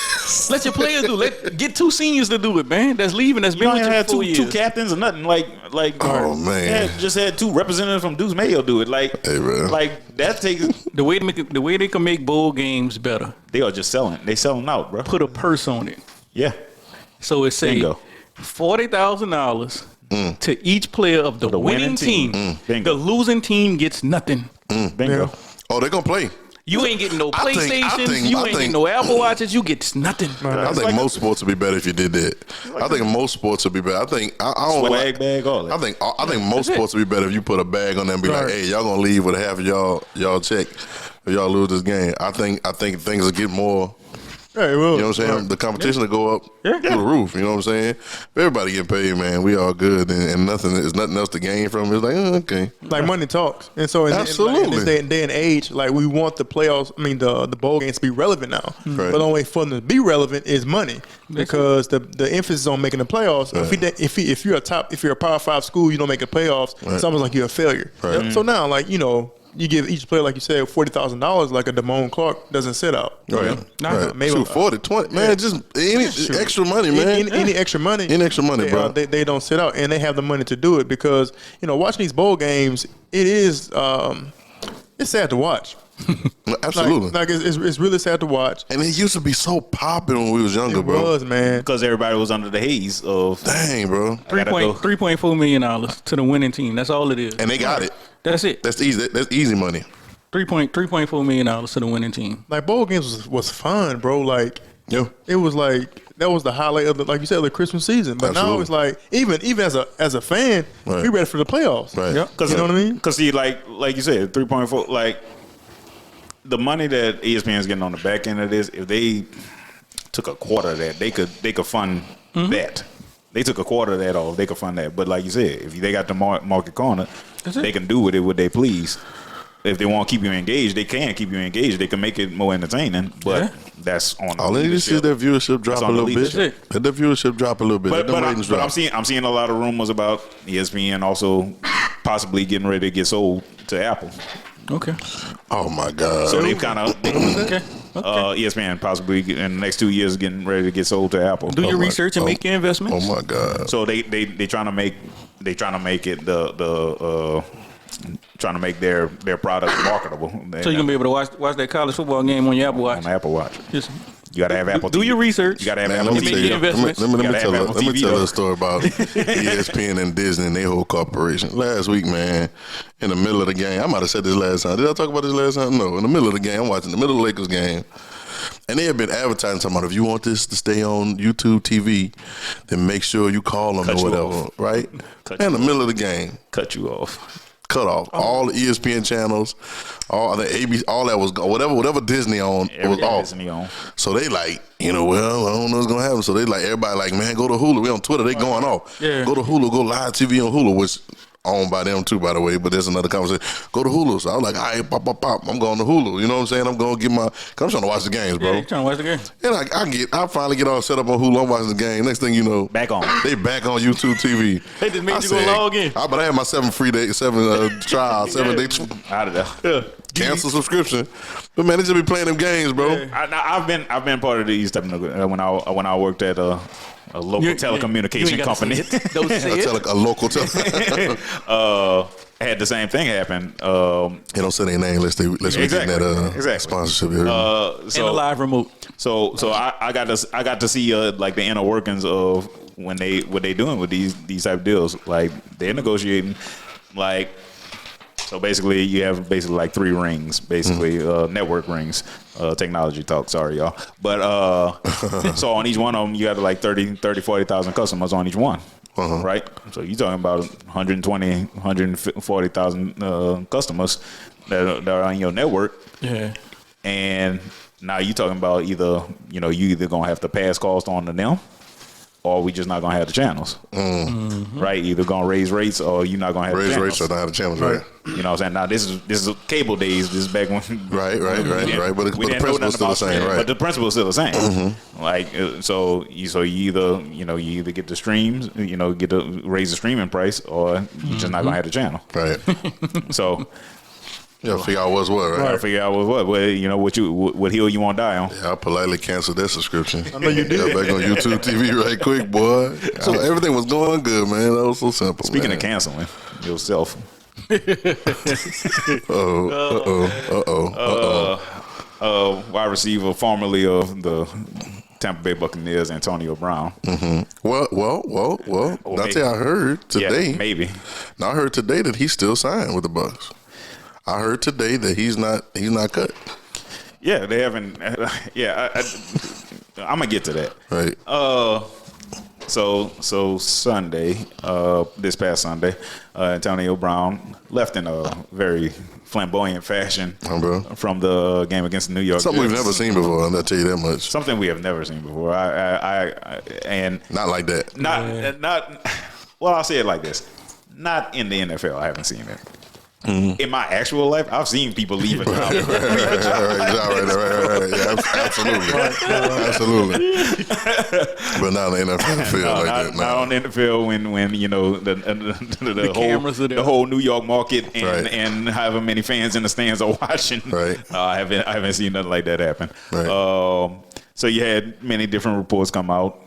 Let your players do it. Get two seniors to do it, man. That's leaving. That's been with you for 4 years. Two captains or nothing. Like oh man, just had two representatives from Duke's Mayo do it. Like, hey, like that takes the way they can make bowl games better. They are just selling. They selling out, bro. Put a purse on it. Yeah. So it say $40,000 to each player of the winning team. The losing team gets nothing. Bingo. Yeah. Oh, they're gonna play. You ain't getting no PlayStations. You ain't getting no Apple Watches. You get nothing. I think most sports would be better if you did that. I think most sports would be better. I think I don't swag bag, all that. I think most sports would be better if you put a bag on them and be like, hey, y'all gonna leave with half of y'all check if y'all lose this game. I think things will get more. Yeah, it will. You know what I'm saying? The competition will go up through the roof. You know what I'm saying? If everybody getting paid, man, we all good, and nothing else to gain from it. It's like, okay. Like money talks. And so in this day and age, like we want the playoffs, the bowl games to be relevant now. Right. But the only way for them to be relevant is money. Because the emphasis on making the playoffs. Right. If you're a Power 5 school, you don't make the playoffs, it's almost like you're a failure. Right. So now, like, you give each player, like you said, $40,000, like a Damone Clark doesn't sit out. Right. Maybe 40, 20. Man, just any extra money, man. Any extra money. Any extra money, bro. They don't sit out, and they have the money to do it because, watching these bowl games, it is, it's sad to watch. Absolutely. Like it's really sad to watch. And it used to be so popular when we was younger, bro. It was, man. Because everybody was under the haze of. Dang, bro. $3.4 million to the winning team. That's all it is. And they got it. That's it. That's easy. That's easy money. $3.4 million to the winning team. Like bowl games was fun, bro. Like it was like that was the highlight of like you said, the Christmas season. But now it's like even as a fan, we ready for the playoffs. Right. Yeah. You know what I mean? Because see, like you said, 3.4. Like the money that ESPN is getting on the back end of this, if they took a quarter of that, they could fund that. They took a quarter of that off. They could fund that. But like you said, if they got the market corner, they can do with it what they please. If they want to keep you engaged, they can keep you engaged. They can make it more entertaining. But that's on. All they need to see their viewership drop a little bit. Let the viewership drop a little bit. But I'm seeing a lot of rumors about ESPN also possibly getting ready to get sold to Apple. Okay. Oh my God. So they've kind of ESPN possibly in the next 2 years getting ready to get sold to Apple. Do your research and make your investments. Oh my God. So they trying to make it the trying to make their product marketable. So you're gonna be able to watch that college football game on your Apple Watch. On the Apple Watch. Just You gotta have Apple. do TV. your research. You gotta have Man, Apple let me TV. tell you. Let me tell though. a story about ESPN and Disney and their whole corporation. Last week, man, in the middle of the game, I might have said this last time. Did I talk about this last time? No. In the middle of the game, I'm watching the middle of the Lakers game. And they have been advertising talking about if you want this to stay on YouTube TV, then make sure you call them Cut or you whatever, off. right? Cut In you the middle of the game, Cut you off. cut off all the ESPN channels, all the ABC, all that was whatever Disney on was Everything off. Disney on. So they like, well, I don't know what's gonna happen. So they like everybody like, man, go to Hulu. We on Twitter, they going off. Yeah. Go to Hulu, go live TV on Hulu, which owned by them too, by the way. But there's another conversation. Go to Hulu. So I was like, all right, pop. I'm going to Hulu. You know what I'm saying? I'm going to get my. Cause I'm trying to watch the games, bro. Yeah, you trying to watch the game? And I finally get all set up on Hulu. I'm watching the game. Next thing you know, Back on. They back on YouTube TV. They just made you go log in. But I had my 7 day Out of there. Yeah. cancel subscription. But man, they just be playing them games, bro. Yeah. I've been part of these type of when I worked at a local telecommunication company. Don't say it. A local tele. Had the same thing happen. They don't say their name unless we Exactly. getting that Exactly. sponsorship here. And a live remote. So I got to see like the inner workings of what they doing with these type of deals. Like they're negotiating, like so basically you have like 3 rings, basically network rings. Technology talk, sorry y'all. But so on each one of them you have like 40,000 customers on each one. Right? So you're talking about 120, 140,000 customers that are on your network. Yeah. And now you're talking about either you either gonna have to pass cost on to them, or we just not gonna have the channels, right? Either gonna raise rates, or you're not gonna have Raise the rates or channels. not have the channels, right? You know what I'm saying? Now this is cable days. This is back when Right. But the we didn't know principle's nothing still the about same, streaming, right? But the principle's still the same. Like so you either get the streams, get to raise the streaming price, or you're just not gonna have the channel. Right. So. You gotta figure out what's what, right? Gotta figure out what hill you want to die on. Yeah, I politely canceled that subscription. I know you did. Got back on YouTube TV right quick, boy. So everything was going good, man. That was so simple. Speaking man. of canceling yourself, wide receiver formerly of the Tampa Bay Buccaneers, Antonio Brown. Well. Dante, I heard today. Yeah, maybe. Now I heard today that he's still signed with the Bucs. I heard today that he's not cut. Yeah, they haven't. Yeah, I'm gonna get to that. Right. So Sunday, this past Sunday, Antonio Brown left in a very flamboyant fashion Bro. from the game against the New York Something we've Jets. never seen before. I'll tell you that much. Something we have never seen before. And Not like that. not. Well, I'll say it like this: not in the NFL. I haven't seen it. In my actual life, I've seen people leave a job. Right. Yeah, absolutely. But not in the NFL field like that. No. Not on the NFL when the cameras are there. the whole New York market Right. and however many fans in the stands are watching. Right. I haven't seen nothing like that happen. Right. So you had many different reports come out.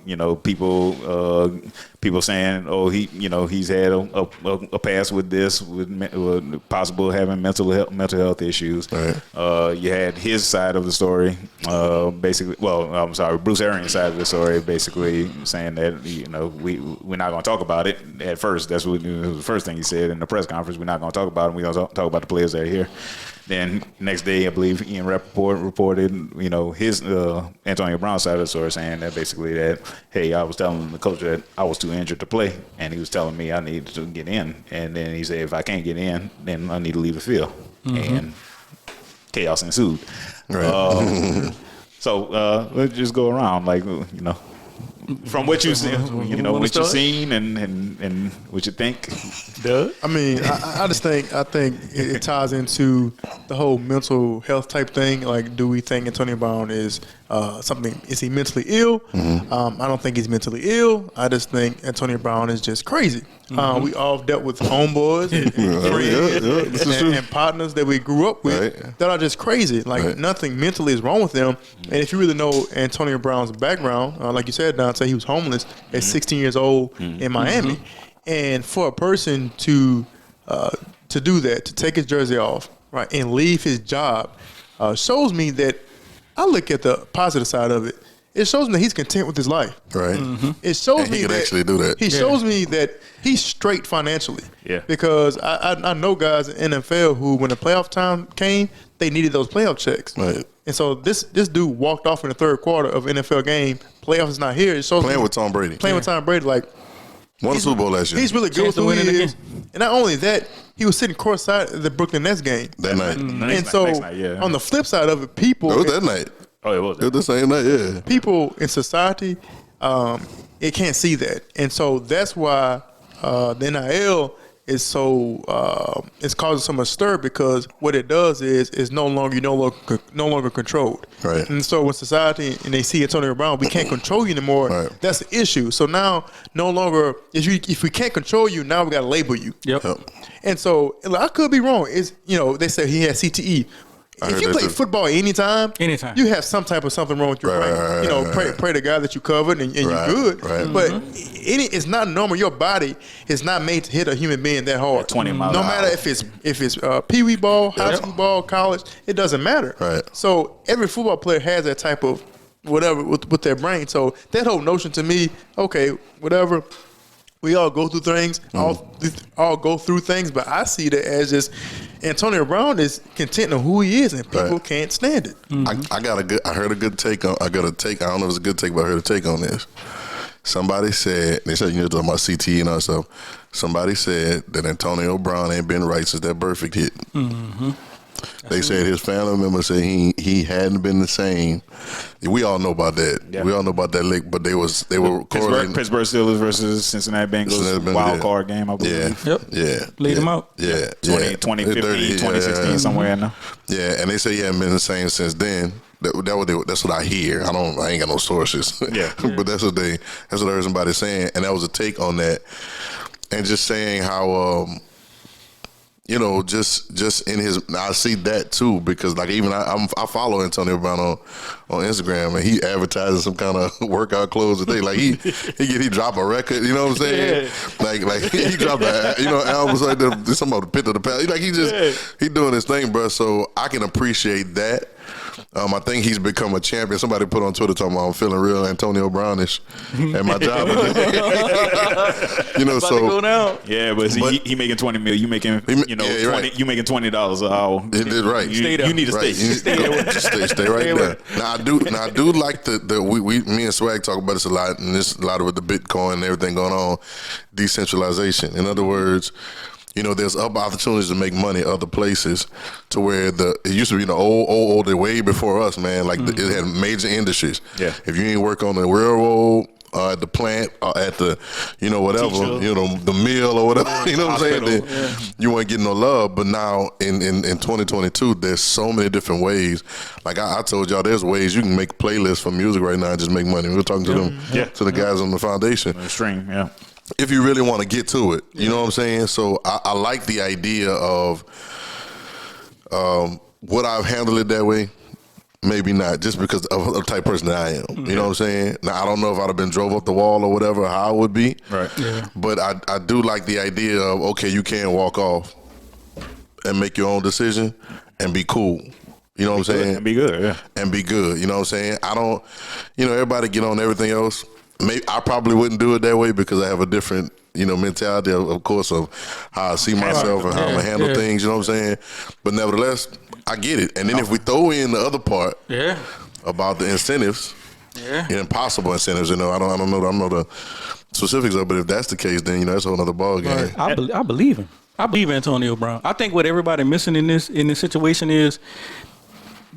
People saying, he's had a past with this, with possible having mental health issues. Right. You had his side of the story, basically. Well, I'm sorry, Bruce Arians' side of the story, basically saying that we're not going to talk about it at first. That's what it was the first thing he said in the press conference. We're not going to talk about it. We're going to talk about the players that are here. Then next day, I believe Ian Rappaport reported, his Antonio Brown side of the story, saying that basically that, hey, I was telling the coach that I was too injured to play, and he was telling me I needed to get in, and then he said if I can't get in, then I need to leave the field, and chaos ensued. Right. So let's just go around, from what you've seen, what you've seen and what you think. I mean, I think it ties into the whole mental health type thing. Like, do we think Antonio Brown is something? Is he mentally ill? I don't think he's mentally ill. I just think Antonio Brown is just crazy. We all dealt with homeboys and friends and partners that we grew up with that are just crazy. Like nothing mentally is wrong with them. And if you really know Antonio Brown's background, like you said, Dante, he was homeless at 16 years old in Miami. And for a person to to do that, to take his jersey off, right, and leave his job, shows me that I look at the positive side of it. It shows me that he's content with his life. Right. It shows me he can that actually do that. He shows me that he's straight financially. Yeah. Because I know guys in NFL who, when the playoff time came, they needed those playoff checks. Right. And so this dude walked off in the third quarter of an NFL game. Playoffs is not here. It shows Playing with Tom Brady. Playing with Tom Brady, like Won the Super Bowl last year. he's really good Chance with to who win he it is. And not only that, he was sitting courtside at the Brooklyn Nets game. that night. And so next night, yeah. on the flip side of it, people It was that night. Oh, it was. It was the same night, yeah. people in society, it can't see that, and so that's why the NIL is so it's causing so much stir, because what it does is no longer controlled. Right. And so when society and they see Antonio Brown, we can't control you anymore. Right. That's the issue. So now no longer if we can't control you, now we got to label you. Yep. And so I could be wrong. It's they say he had CTE. If heard you that play too. football anytime, you have some type of something wrong with your brain. Pray to God that you covered and you're good. Right. But it's not normal. Your body is not made to hit a human being that hard. 20 miles No an matter hour. if it's pee wee ball, high school ball, college, it doesn't matter. Right. So every football player has that type of whatever with their brain. So that whole notion to me, okay, whatever. We all go through things, all go through things, but I see that as just Antonio Brown is content on who he is, and people can't stand it. I heard a good take on. I got a take. I don't know if it's a good take, but I heard a take on this. Somebody said talking about CTE and all that stuff. Somebody said that Antonio Brown ain't been right since that Perfect hit. Mm-hmm. They said his family member said he hadn't been the same. We all know about that. Yeah. We all know about that lick, but they were correlating. Pittsburgh Steelers versus Cincinnati Bengals wild card game, I believe. Yeah. Laid him out. Yeah. 2015, 2016, somewhere in there. Yeah, and they say he hadn't been the same since then. That's what I hear. I ain't got no sources. Yeah. But that's what I heard somebody saying, and that was a take on that, and just saying how just in his, I see that too, because like even I follow Antonio Brown on Instagram, and he advertises some kind of workout clothes and thing. Like he drop a record, you know what I'm saying? Yeah. Like he dropped albums like some of the Pit of the Past. Like he doing his thing, bro. So I can appreciate that. I think he's become a champion. Somebody put on Twitter talking about I'm feeling real Antonio Brownish at my job. To go down. Yeah, but he making $20 million. You making you making $20 an hour. It did right. You need to stay. Stay right there. Now I do like me and Swag talk about this a lot, and this a lot with the Bitcoin and everything going on, decentralization. In other words, there's opportunities to make money other places, to where it used to be old way before us, man. Like it had major industries. Yeah. If you ain't work on the railroad, at the plant, at the, whatever, the mill or whatever, you know what I'm saying? You weren't getting no love. But now in 2022, there's so many different ways. Like I told y'all, there's ways you can make playlists for music right now and just make money. We were talking to them, to the guys on the foundation. The stream, yeah. If you really want to get to it, you know what I'm saying? So I like the idea of would I have handled it that way? Maybe not, just because of the type of person that I am. You know what I'm saying? Now, I don't know if I'd have been drove up the wall or whatever, how it would be. Right. Yeah. But I do like the idea of, okay, you can walk off and make your own decision and be cool. You know what I'm saying? And be good, yeah. And be good, you know what I'm saying? I don't, everybody get on everything else. Maybe I probably wouldn't do it that way because I have a different, mentality, of course, of how I see myself and how I'm going to handle things, you know what I'm saying? But nevertheless, I get it. And then if we throw in the other part about the incentives, impossible incentives, I don't know the specifics of it, but if that's the case, then, that's a whole other ball game. Right. I believe him. I believe Antonio Brown. I think what everybody missing in this situation is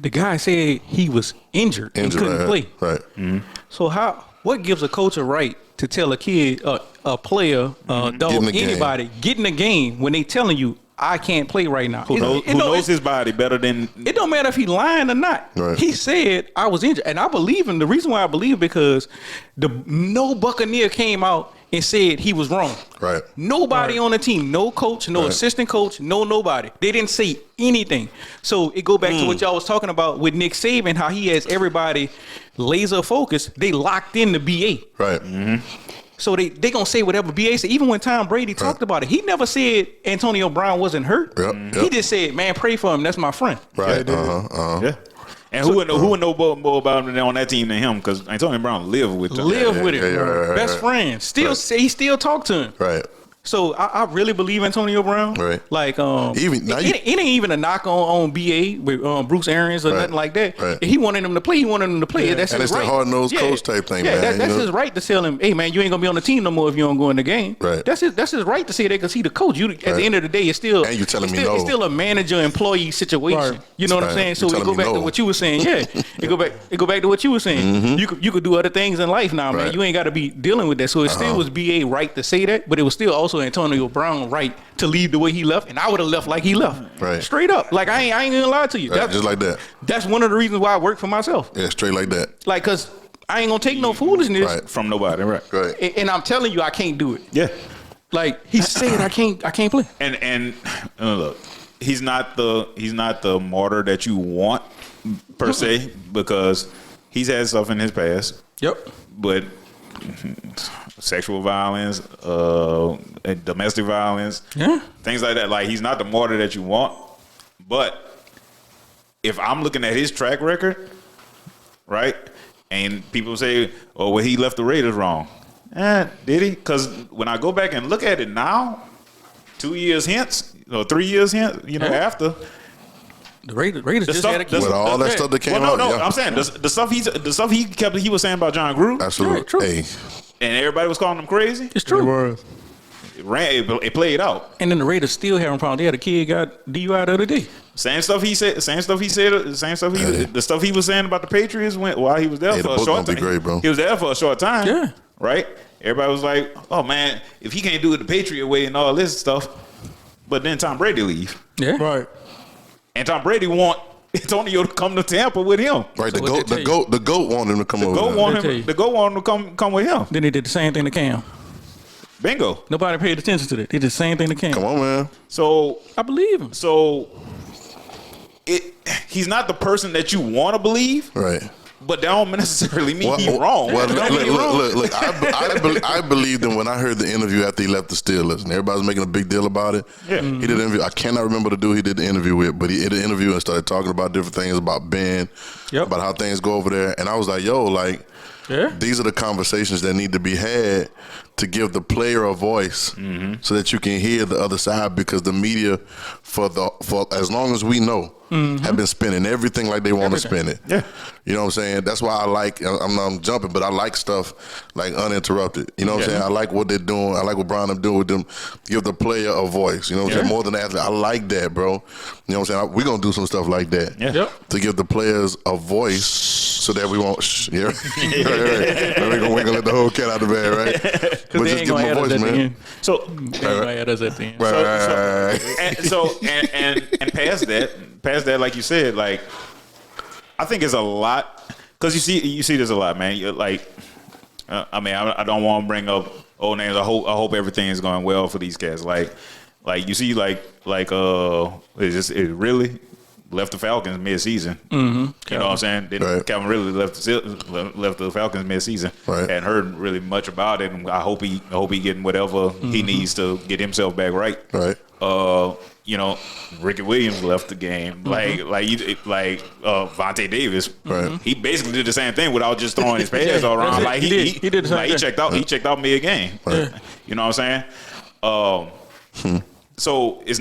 the guy said he was injured and couldn't play. Right. Mm-hmm. So what gives a coach a right to tell a kid, a player, dog, anybody, get in the game when they telling you, I can't play right now? Who knows his body better than... It don't matter if he lying or not. Right. He said, I was injured. And I believe him. The reason why I believe because no Buccaneer came out and said he was wrong. Right. Nobody on the team, no coach, no assistant coach, nobody. They didn't say anything. So it go back to what y'all was talking about with Nick Saban, how he has everybody laser focused. They locked in the BA. Right. Mm-hmm. So they gonna say whatever BA said. Even when Tom Brady talked about it, he never said Antonio Brown wasn't hurt. He just said, "Man, pray for him. That's my friend." Right. Yeah. And who would know more about him on that team than him? Because Antonio Brown lived with him. Best friend. Still, he still talk to him. Right. So I really believe Antonio Brown. Right. Like even now it ain't even a knock on BA with Bruce Arians or nothing like that. Right. He wanted him to play. He wanted him to play. Yeah. That's and his it's right. that hard-nosed coach type thing, man. That's his right to tell him, hey man, you ain't gonna be on the team no more if you don't go in the game. Right. That's his right to say that because he the coach. You at the end of the day, it's still and you telling me no. It's still a manager-employee situation. Right. You know what I'm saying? So You it go telling me back to no. what you were saying. Yeah, it go back to what you were saying. You could do other things in life now, man. Right. You ain't got to be dealing with that. So it still was BA right to say that, but it was still also Antonio Brown right to leave the way he left, and I would have left like he left. Right. Straight up. Like I ain't gonna lie to you. Right, just like that. That's one of the reasons why I work for myself. Yeah, straight like that. Like, cause I ain't gonna take no foolishness Right. From nobody, right? Right. and I'm telling you I can't do it. Yeah. Like he said I can't play. And look, he's not the martyr that you want per se, because he's had stuff in his past. Yep. But sexual violence, and domestic violence, things like that. Like, he's not the martyr that you want. But if I'm looking at his track record, right, and people say, "Oh, well, he left the Raiders wrong." Did he? Because when I go back and look at it now, 2 years hence, or 3 years hence, after. The Raiders just stuff- had a the- kid. With all that stuff that came Well, out. no, yeah. I'm saying the stuff he was saying about John Gruden, Absolutely. Yeah, true. Hey, and everybody was calling him crazy. It's It true. was. It played out. And then the Raiders still having problems. They had a kid got DUI the other day. Same stuff he said. The stuff he was saying about the Patriots while he was there Hey, the for a book short gonna be time. great, bro. He was there for a short time. Yeah. Right. Everybody was like, "Oh man, if he can't do it the Patriot way and all this stuff," but then Tom Brady leave, Yeah. Right. and Tom Brady want Antonio to come to Tampa with him. right. So what they tell The goat wanted him to come over. Go there. want tell you. him. The go want him to come with him. Then they did the same thing to Cam. Bingo. Nobody paid attention to that. They did the same thing to Cam. Come on, man. So I believe him. he's not the person that you want to believe, Right. but that don't necessarily mean he's wrong. Well, That don't mean he wrong. look. I believed him when I heard the interview after he left the Steelers, and everybody was making a big deal about it. Yeah. He did an interview. I cannot remember the dude he did the interview with, but he did an interview and started talking about different things about Ben, about how things go over there, and I was like, yo, like, these are the conversations that need to be had to give the player a voice, so that you can hear the other side, because the media, for as long as we know, have been spinning everything like they want to spin it. Yeah. You know what I'm saying? That's why I like, I'm jumping, but I like stuff like uninterrupted. You know what I'm saying? I like what they're doing. I like what Brian doing with them. Give the player a voice. You know what I'm saying? More than the athlete. I like that, bro. You know what I'm saying? We're going to do some stuff like that. Yeah. Yep. To give the players a voice so that we won't, yeah. Right. We're going to let the whole cat out of the bag, right? But just give them a voice, man. So, Add us at the end. and past that, like you said, like, I think it's a lot, because you see this a lot, man. You're like, I mean, I don't want to bring up old names. I hope everything's going well for these cats. Like you see, it really left the Falcons mid-season. Mm-hmm. You know what I'm saying? Then Calvin really left the Falcons mid-season. Right. Hadn't heard really much about it. And I hope he getting whatever he needs to get himself back right. Right. Ricky Williams left the game. Like Vontae Davis. Right. He basically did the same thing without just throwing his pads all around. Like he did the same he thing. checked out mid game. Right. You know what I'm saying? So it's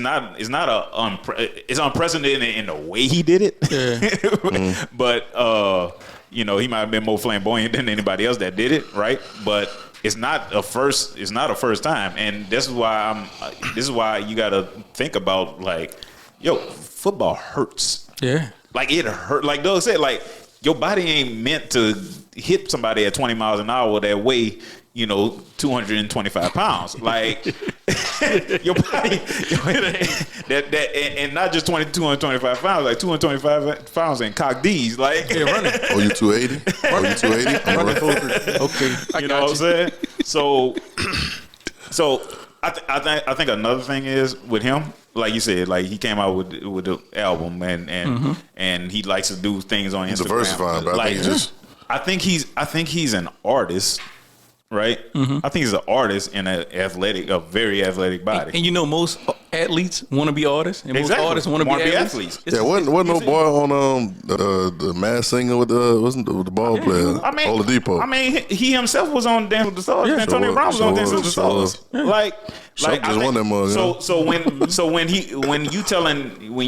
unprecedented in the way he did it. Yeah. But he might have been more flamboyant than anybody else that did it, right? But it's not a first time, and this is why you got to think about, like, yo, football hurts. Yeah. Like, it hurt. Like Doug said, like, your body ain't meant to hit somebody at 20 miles an hour that weigh 225 pounds. Like, your body, and not just 225 pounds, like 225 pounds in cock D's. Like, running. Oh, you 280? Oh, you 280? I'm running. Okay. You know what I'm saying? So I think another thing is with him, like you said, like, he came out with the album and he likes to do things on Instagram. Diversifying, but like, I think I think he's an artist, right? I think he's an artist in a very athletic body. And you know, most athletes want to be artists, and most artists want to be athletes. Yeah, wasn't no boy on the Masked Singer with the ball player, Oladipo. I mean, he himself was on Dance with the Stars. Yeah, Antonio Brown was on Dance with the Stars. Yeah. Like just won that mug. So when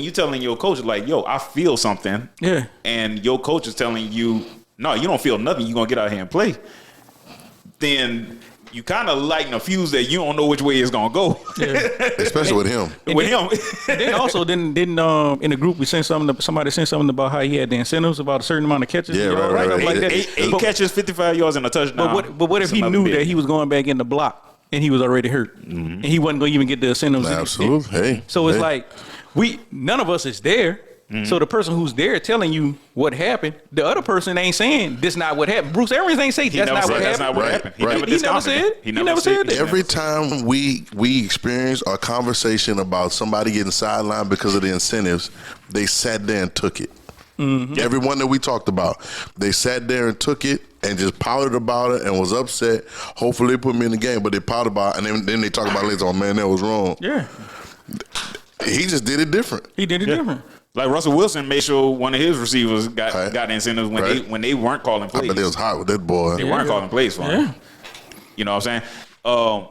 you telling your coach like, yo, I feel something, and your coach is telling you, no, you don't feel nothing, you're gonna get out here and play, then you kind of lighten a fuse that you don't know which way it's gonna go. Yeah. Especially with him. Then also in the group we sent somebody sent something about how he had the incentives about a certain amount of catches. Yeah, right. Like that. Eight catches, 55 yards, and a touchdown. But what if he knew that he was going back in the block and he was already hurt and he wasn't gonna even get the incentives? Absolutely. So it's like none of us is there. So the person who's there telling you what happened, the other person ain't saying this not what happened. Bruce Arians ain't say that's not what happened. That's not what happened. He never said. He never said that. Every time we experience a conversation about somebody getting sidelined because of the incentives, they sat there and took it. Everyone that we talked about, they sat there and took it and just pouted about it and was upset. Hopefully they put me in the game, but they pouted about it, and then they talk about it later on, man, that was wrong. Yeah. He just did it different. He did it different. Like Russell Wilson made sure one of his receivers got incentives when they weren't calling plays. I bet they was hot with that boy. They weren't calling plays for him. You know what I'm saying?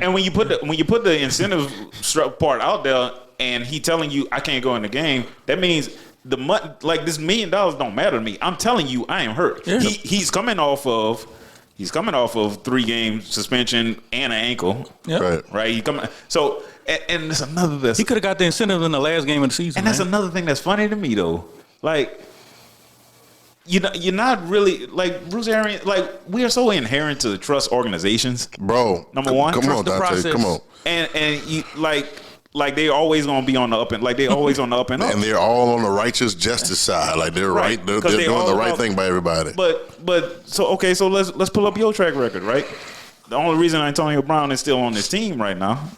And when you put the incentive part out there, and he telling you I can't go in the game, that means this $1 million don't matter to me. I'm telling you I am hurt. Yeah. He's coming off of 3-game suspension and an ankle. Yeah. Right. And there's another. He could have got the incentive in the last game of the season. And that's another thing that's funny to me though. Like, you're not really like Bruce Arians. Like, we are so inherent to trust organizations, bro. Number one, come on, Dante, come on. And you like they always gonna be on the up and like they always on the up and up. And they're all on the righteous justice side. Like they're right. They're doing the right thing by everybody. But so let's pull up your track record, right? The only reason Antonio Brown is still on this team right now,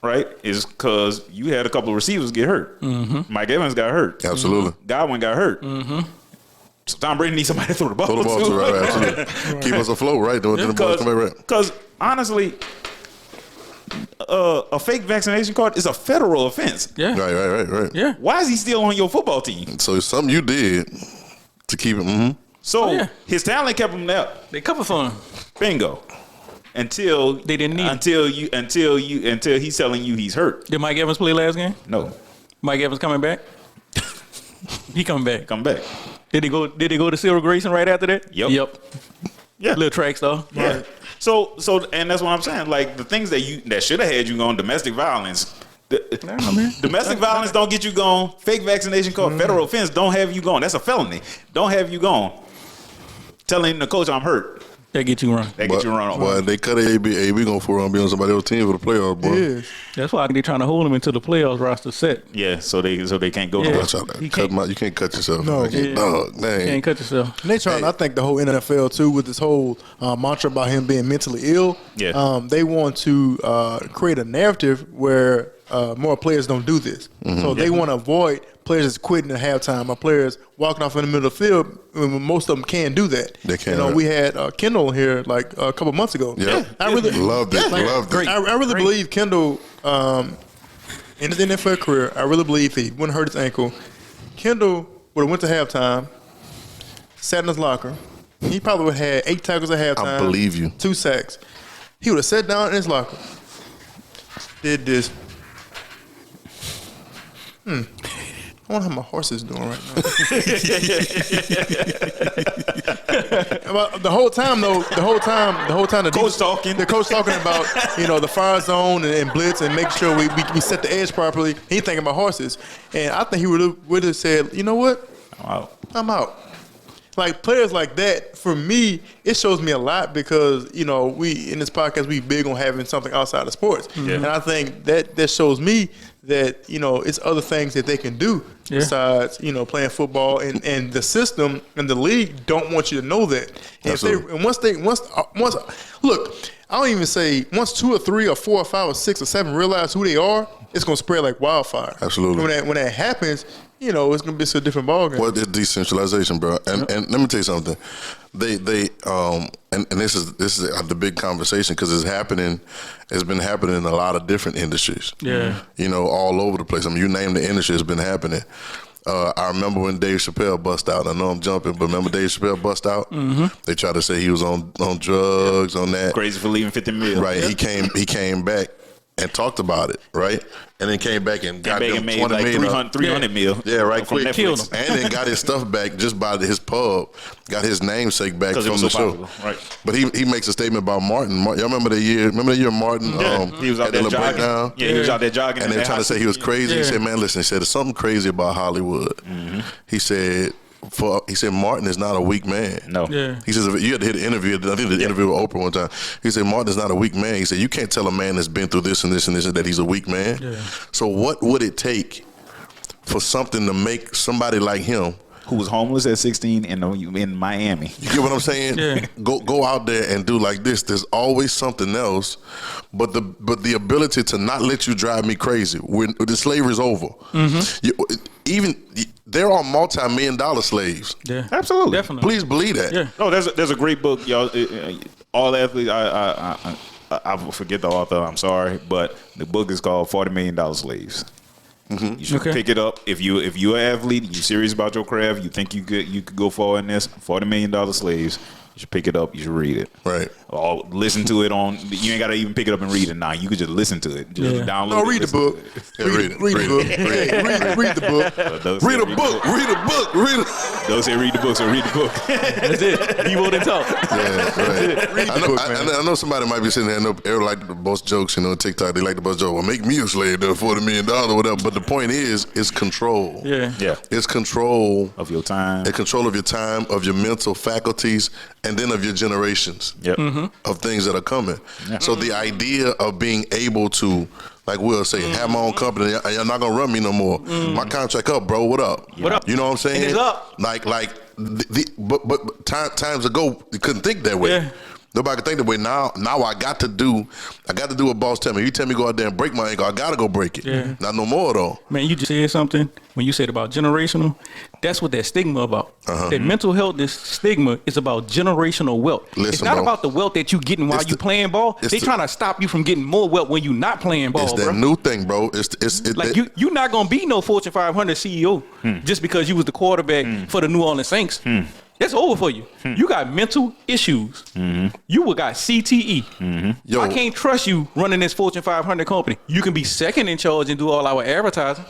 right, is because you had a couple of receivers get hurt. Mike Evans got hurt. Absolutely. Godwin got hurt. So Tom Brady needs somebody to throw the ball to. Right, absolutely. Keep us afloat, right? Because honestly, a fake vaccination card is a federal offense. Yeah. Right. Yeah. Why is he still on your football team? So it's something you did to keep him. So his talent kept him there. They cover for him. Bingo. Until they didn't need until he's telling you he's hurt. Did Mike Evans play last game? No. Mike Evans coming back? He coming back. Come back. Did he go to Cyril Grayson right after that? Yep. Yeah. Little track star. Yeah. Right. So and that's what I'm saying. Like the things that should have had you going, domestic violence. Domestic violence don't get you going. Fake vaccination card, federal offense don't have you going. That's a felony. Don't have you going. Telling the coach I'm hurt. That get you run. Well, they cut AB going for be on somebody else's team for the playoffs, boy. Yeah. That's why they're trying to hold him until the playoffs roster set. Yeah, so they can't go. Yeah. You can't cut yourself. No, you can't cut yourself. And they trying. I think the whole NFL too with this whole mantra about him being mentally ill. Yeah. They want to create a narrative where more players don't do this. So they want to avoid players that's quitting at halftime or players walking off in the middle of the field. Most of them can't do that. They can't. We had Kendall here like a couple months ago. Yeah. I really loved it. I really believe Kendall in his NFL career, I really believe he wouldn't hurt his ankle. Kendall would have went to halftime, sat in his locker. He probably would have had 8 tackles at halftime. I believe you. 2 sacks. He would have sat down in his locker, did this. I wonder how my horse is doing right now. The whole time, the coach talking about the fire zone and blitz and make sure we set the edge properly. He thinking about horses, and I think he would have said, you know what, I'm out. Like players like that, for me, it shows me a lot because we in this podcast we big on having something outside of sports, and I think that shows me that it's other things that they can do besides playing football, and the system and the league don't want you to know that. And once look, I don't even say once 2 or 3 or 4 or 5 or 6 or 7 realize who they are, it's gonna spread like wildfire. Absolutely. When that happens, you know, it's gonna be a different ballgame. Well, it's decentralization, bro. And let me tell you something. And this is the big conversation because it's happening. It's been happening in a lot of different industries. Yeah. You know, all over the place. I mean, you name the industry, it's been happening. I remember when Dave Chappelle bust out. I know I'm jumping, but remember Dave Chappelle bust out? Mm-hmm. They tried to say he was on drugs, on that. Crazy for leaving 50 million. Right. Yeah. He came back and talked about it, right? And then came back and got them 20 like million. 300 mil. Yeah, right. From Quick. Killed him. And then got his stuff back just by his pub. Got his namesake back from the show. Popular, right. But he makes a statement about Martin. Y'all remember the year Martin he was out there jogging. Breakdown? Yeah, he was out there jogging. And they were trying to say he was crazy. He said, man, listen, he said, there's something crazy about Hollywood. Mm-hmm. He said, Martin is not a weak man. No. Yeah. He says, you had to hit an interview. I think the interview with Oprah one time. He said, Martin is not a weak man. He said, you can't tell a man that's been through this and this and this that he's a weak man. Yeah. So what would it take for something to make somebody like him, who was homeless at 16 in Miami? you get what I'm saying? Yeah. Go out there and do like this. There's always something else, but the ability to not let you drive me crazy when the slavery's over. Mm-hmm. There are multi-million-dollar slaves. Yeah. Absolutely. Definitely. Please believe that. Yeah. No, there's a great book, y'all. All athletes. I forget the author. I'm sorry, but the book is called $40 Million Slaves. Mm-hmm. You should pick it up if you're an athlete, you serious about your craft, you think you could go far in this. $40 Million Slaves. You should pick it up. You should read it. Right. Or listen to it on. You ain't got to even pick it up and read it now. You could just listen to it. Just download it. No, read the book. Yeah, read it. Read the book. Read the book. Read a book. Read a book. Those say read the book, so read the book. That's it. He won't talk. Yeah, right. Read the book, man. I know somebody might be sitting there and they like the bust jokes, TikTok. They like the bust joke. Well, make me a slave, to $40 million or whatever. But the point is, it's control. Yeah. Yeah. It's control Of your time. It's control of your time, of your mental faculties, and then of your generations Yep. of things that are coming. Yeah. So the idea of being able to, like Will say, have my own company, you're not gonna run me no more. My contract up, bro. What up? What up? You know what I'm saying? And it's up. But times ago, you couldn't think that way. Yeah. Nobody could think that way. Now I got to do what boss tell me. You tell me go out there and break my ankle, I gotta go break it. Yeah. Not no more though. Man, you just said something when you said about generational. That's what that stigma about. That mental health, this stigma is about generational wealth. Listen, it's not bro. about the wealth that you getting while you playing ball. They trying to stop you from getting more wealth when you not playing ball, It's that bro. new thing, bro. You're not gonna be no Fortune 500 CEO just because you was the quarterback for the New Orleans Saints. That's over for you. You got mental issues. You got CTE. Yo. I can't trust you running this Fortune 500 company. You can be second in charge and do all our advertising.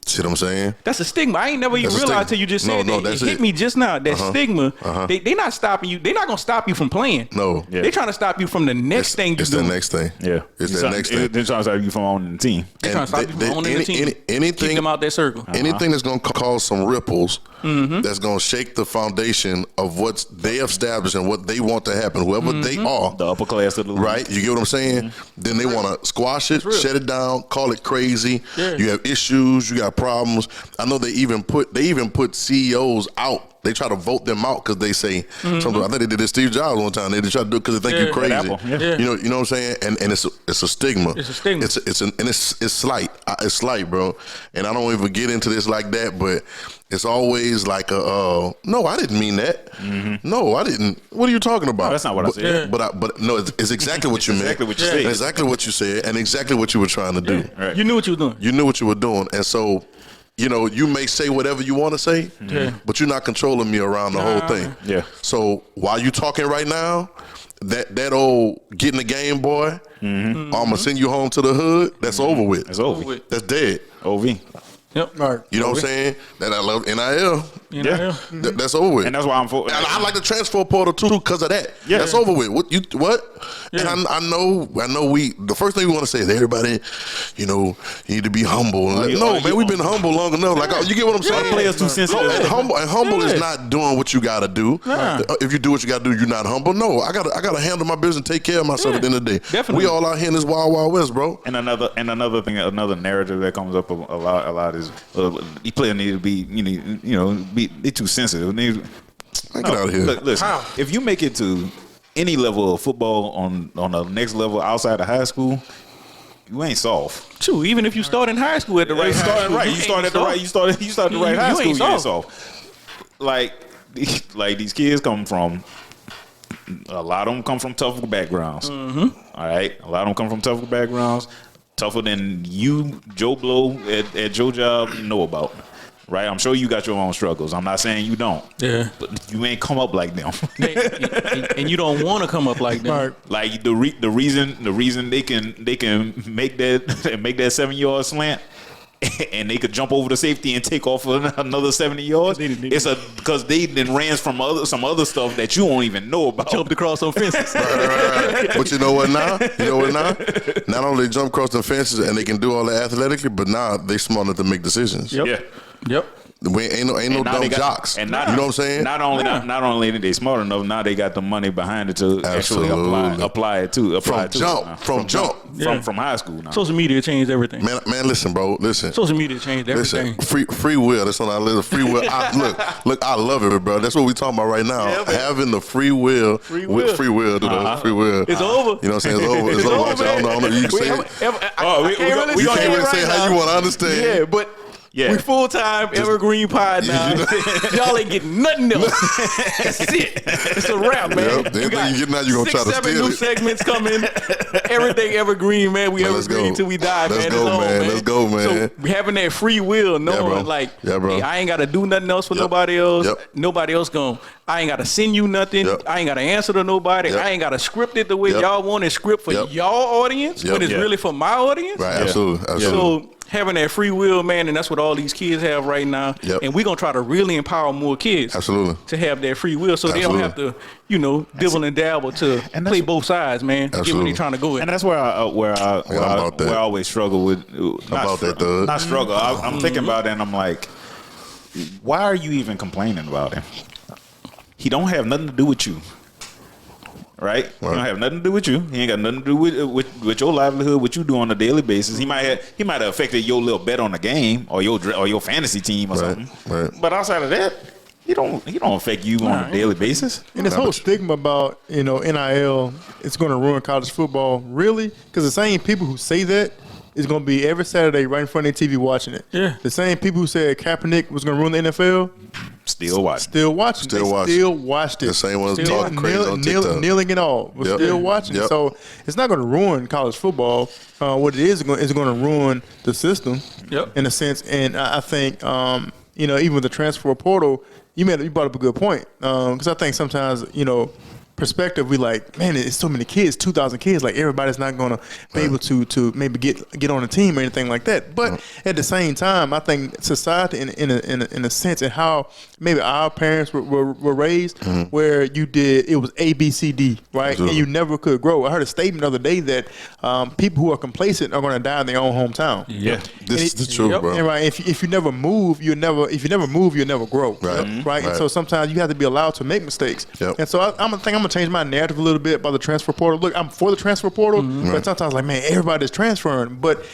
See what I'm saying? That's a stigma. I ain't never even That's a realized stigma. till you just No, said no, that. that's It hit it. me just now. That stigma, they not stopping you. They not going to stop you from playing. No. They trying to stop you from the next thing you It's do. the next thing. Yeah. It's the next thing. They're trying to stop you from owning the team. They trying to stop you from owning the team. Anything, Keep them out that circle. anything that's going to cause some ripples, that's going to shake the foundation of what they established and what they want to happen, whoever they are. The upper class of the league. Right? You get what I'm saying? Then they want to squash it, real. shut it down, call it crazy. Yeah. You have issues, you got problems. I know they even put CEOs out. They try to vote them out because they say something. I think they did this Steve Jobs one time. They try to do it because they think Yeah. you're crazy. Apple, yeah. You know what I'm saying? And it's a stigma. It's a stigma. It's slight. It's slight, bro. And I don't even get into this like that, but it's always like no, I didn't mean that. No, I didn't. What are you talking about? No, that's not what I said. But no, it's exactly what you meant. Exactly what you said. Exactly what you said, and exactly what you were trying to do. Right. You knew what you were doing. You knew what you were doing, and so, you may say whatever you want to say, but you're not controlling me around the whole thing. Yeah. So while you talking right now, that old getting the Game Boy, I'm gonna send you home to the hood. That's over with. It's over. That's dead. OV. Yep. All right. You know what I'm saying? That I love NIL. Yeah. That's over with. And that's why I'm for. And I like the transfer portal too because of that. Yeah. That's over with. What? Yeah. And I know the first thing we want to say is everybody, you need to be humble. We've been humble long enough. Like, you get what I'm saying? Players too sensitive. And humble is not doing what you gotta do. If you do what you gotta do, you're not humble. No, I gotta handle my business, take care of myself at the end of the day. Definitely. We all out here in this wild, wild west, bro. And another thing, another narrative that comes up a lot is the player need to be, they too sensitive. Get out of here. Look, listen, if you make it to any level of football on the next level outside of high school, you ain't soft. True, even if you start in high school at the right high school, You start at the right. You start the right high school. You ain't soft. Like these kids come from. A lot of them come from tougher backgrounds. All right, a lot of them come from tougher backgrounds, tougher than you, Joe Blow at your job, know about. Right, I'm sure you got your own struggles. I'm not saying you don't. Yeah, but you ain't come up like them, and you don't want to come up like them. Right. Like the reason they can make that 7-yard slant. And they could jump over the safety and take off another 70 yards. It's because they then ran from some other stuff that you don't even know about. Jumped across some fences. Right. But you know what now? Not only they jump across the fences and they can do all that athletically, but now they smart enough to make decisions. Yep. Yeah. Yep. We ain't no dumb jocks. And you know what I'm saying? Not only are they smart enough, now they got the money behind it to actually apply it to from high school now. Social media changed everything. Man, listen, bro. Listen. Social media changed everything. Listen, free will. That's on our list. Free will. Look, I love it, bro. That's what we talking about right now. Yeah, having the free will. With free will. Free will. It's over. You know what I'm saying? It's over. It's over. I don't know. You can say it. You can't really say how you want to understand. Yeah, but. Yeah. We full-time Evergreen pod now. Y'all ain't getting nothing else. That's it. It's a wrap, man. Yep. You get now, you're going to try to steal 6-7 new segments coming. Everything Evergreen, man. We Evergreen till we die, man. Let's go, man. So having that free will, knowing hey, I ain't got to do nothing else for nobody else. Nobody else I ain't got to send you nothing. I ain't got to answer to nobody. I ain't got to script it the way y'all want it script for y'all audience, but it's really for my audience. Right, absolutely. So having that free will, man, and that's what all these kids have right now. And we're going to try to really empower more kids to have that free will so they don't have to, dibble and dabble to play both sides, man, to get where they're trying to go at. And that's where I always struggle with. Not struggle. I'm thinking about it and I'm like, why are you even complaining about him? He don't have nothing to do with you. Right? He don't have nothing to do with you. He ain't got nothing to do with your livelihood, what you do on a daily basis. He might have affected your little bet on the game or your fantasy team or something. Right. But outside of that, he don't affect you on a daily basis. And this whole stigma about NIL, it's going to ruin college football. Really? Because the same people who say that is going to be every Saturday right in front of their TV watching it. Yeah. The same people who said Kaepernick was going to ruin the NFL. Still watching. Still watched it. The same ones talking crazy on TikTok. Kneeling and all. We're still watching it. So it's not going to ruin college football. What it is going to ruin the system in a sense. And I think, even with the transfer portal, you brought up a good point. Because I think sometimes, perspective, we like, man, it's so many kids, 2,000 kids. Like everybody's not going to be able to maybe get on a team or anything like that. But at the same time, I think society, in a sense, and how maybe our parents were raised, where it was A, B, C, D, right, Absolutely. And you never could grow. I heard a statement the other day that people who are complacent are going to die in their own hometown. Yeah, this is the truth, bro. And right, if you never move, you'll never grow. Right. And so sometimes you have to be allowed to make mistakes. And so I'm gonna change my narrative a little bit about the transfer portal. Look, I'm for the transfer portal, but sometimes like, man, everybody's transferring. But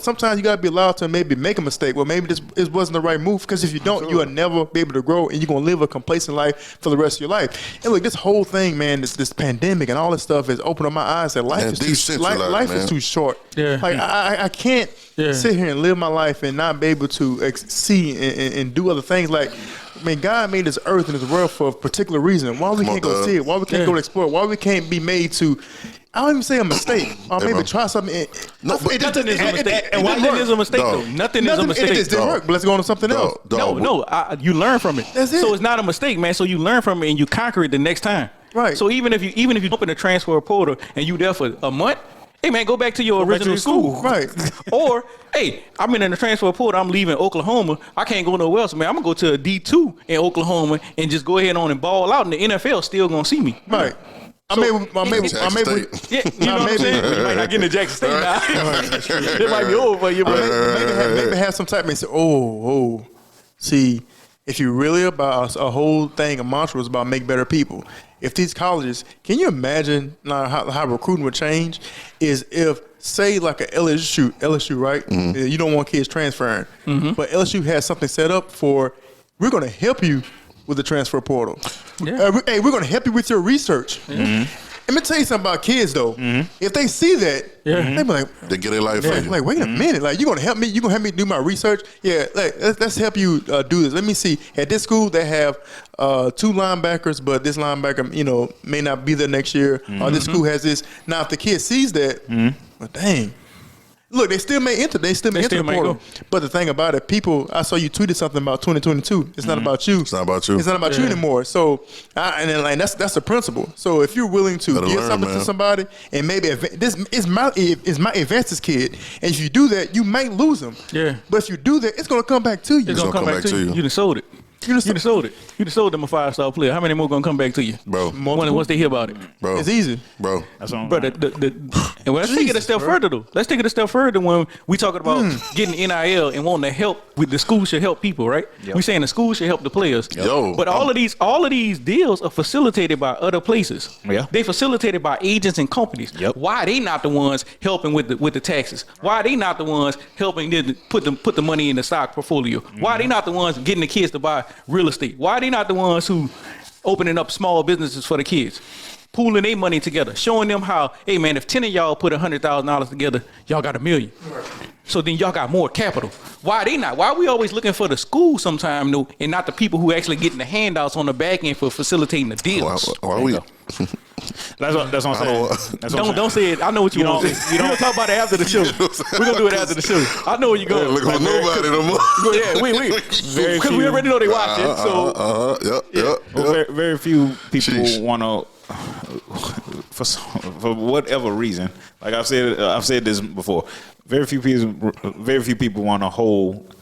sometimes you gotta be allowed to maybe make a mistake. Well, maybe this wasn't the right move, because if you don't, you'll never be able to grow, and you're gonna live a complacent life for the rest of your life. And look, this whole thing, man, this pandemic and all this stuff has opened up my eyes that life is too short. Yeah. Like I can't sit here and live my life and not be able to see and do other things. Like, I mean, God made this earth and this world for a particular reason. Why we can't go see it? Why we can't go explore it? Why we can't be made to, I don't even say a mistake, or maybe try something. Nothing is a mistake. Nothing is a mistake, though. Nothing is a mistake. It just didn't work, but let's go on to something else. No, you learn from it. That's it. So it's not a mistake, man. So you learn from it and you conquer it the next time. Right. So even if you jump in the transfer portal and you there for a month, hey, man, go back to your original school. Right. Or, hey, I'm in the transfer portal. I'm leaving Oklahoma. I can't go nowhere else, man. I'm going to go to a D2 in Oklahoma and just go ahead on and ball out, and the NFL still going to see me. Right. I may, you know what I'm saying? We might not get into Jackson State now. It might be over for you, but maybe have some type of say, see, if you really about a whole thing, a mantra was about make better people. If these colleges, can you imagine how recruiting would change? Is if, say, like a LSU, right? You don't want kids transferring, but LSU has something set up for, we're going to help you with the transfer portal. Yeah. Hey, we're going to help you with your research. Let me tell you something about kids though. If they see that, they be like, They get their life for you. like, wait a minute, like you gonna help me? You gonna help me do my research? Yeah, like let's help you do this. Let me see. At this school, they have 2 linebackers, but this linebacker, may not be there next year. Or this school has this. Now, if the kid sees that, well, dang. Look, they still may enter. They still may enter the portal. But the thing about it, I saw you tweeted something about 2022. It's not about you. It's not about you. It's not about you anymore. So, that's the principle. So, if you're willing to give something to somebody, and maybe this is my advances kid, and if you do that, you might lose them. Yeah. But if you do that, it's gonna come back to you. It's gonna come back to you. You done sold it. You done sold it. You done sold them a 5-star player. How many more gonna come back to you, bro? Once they hear about it, bro. It's easy, bro. That's on. But and let's take it a step further though. Let's take it a step further when we talking about getting NIL and wanting to help with the school should help people, right? Yep. We saying the school should help the players. Yo, But all of these deals are facilitated by other places. Yeah. They facilitated by agents and companies. Yep. Why are they not the ones helping with the taxes? Why are they not the ones helping to put the money in the stock portfolio? Why are they not the ones getting the kids to buy real estate? Why are they not the ones who opening up small businesses for the kids? Pooling their money together, showing them how, hey man, if 10 of y'all put $100,000 together, y'all got $1 million. So then y'all got more capital. Why are they not? Why are we always looking for the school sometime, though, and not the people who actually getting the handouts on the back end for facilitating the deals? Why we? That's what I'm saying. Don't say it. I know what you want. You don't talk about it after the show. We're gonna do it after the show. I know where you're going. Look at nobody no more. Yeah, because we already know they watch it. So Very few people want to, for whatever reason. Like I've said this before. Very few people want to hold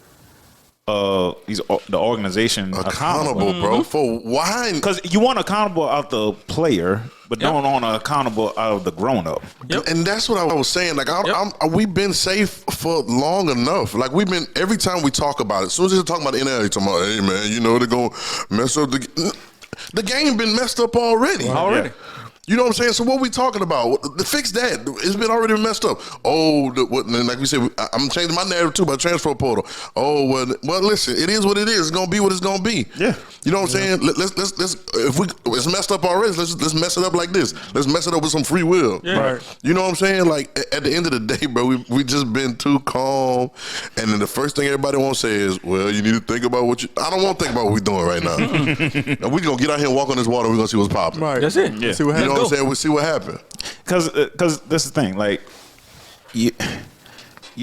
the organization accountable, bro. For why? Because you want accountable out the player, but don't want accountable out of the grown up. Yep. And that's what I was saying. Like, we've been safe for long enough. Like, we've been, every time we talk about it, as soon as they're talking about the NIL, they're talking about, hey, man, they're going to mess up the game been messed up already. Already. Yeah. You know what I'm saying? So what we talking about? Fix that. It's been already messed up. Like we said, I'm changing my narrative too by transfer portal. Well, listen, it is what it is. It's gonna be what it's gonna be. Yeah. You know what I'm saying? Let's it's messed up already. Let's mess it up like this. Let's mess it up with some free will. Yeah. Right. You know what I'm saying? Like at the end of the day, bro, we just been too calm. And then the first thing everybody wants to say is, well, you need to think about I don't want to think about what we're doing right now. And we gonna get out here and walk on this water. We're gonna see what's popping. right? That's it. Yeah. See what happens. You know what I'm saying? We'll see what happens. Because that's the thing. Like, you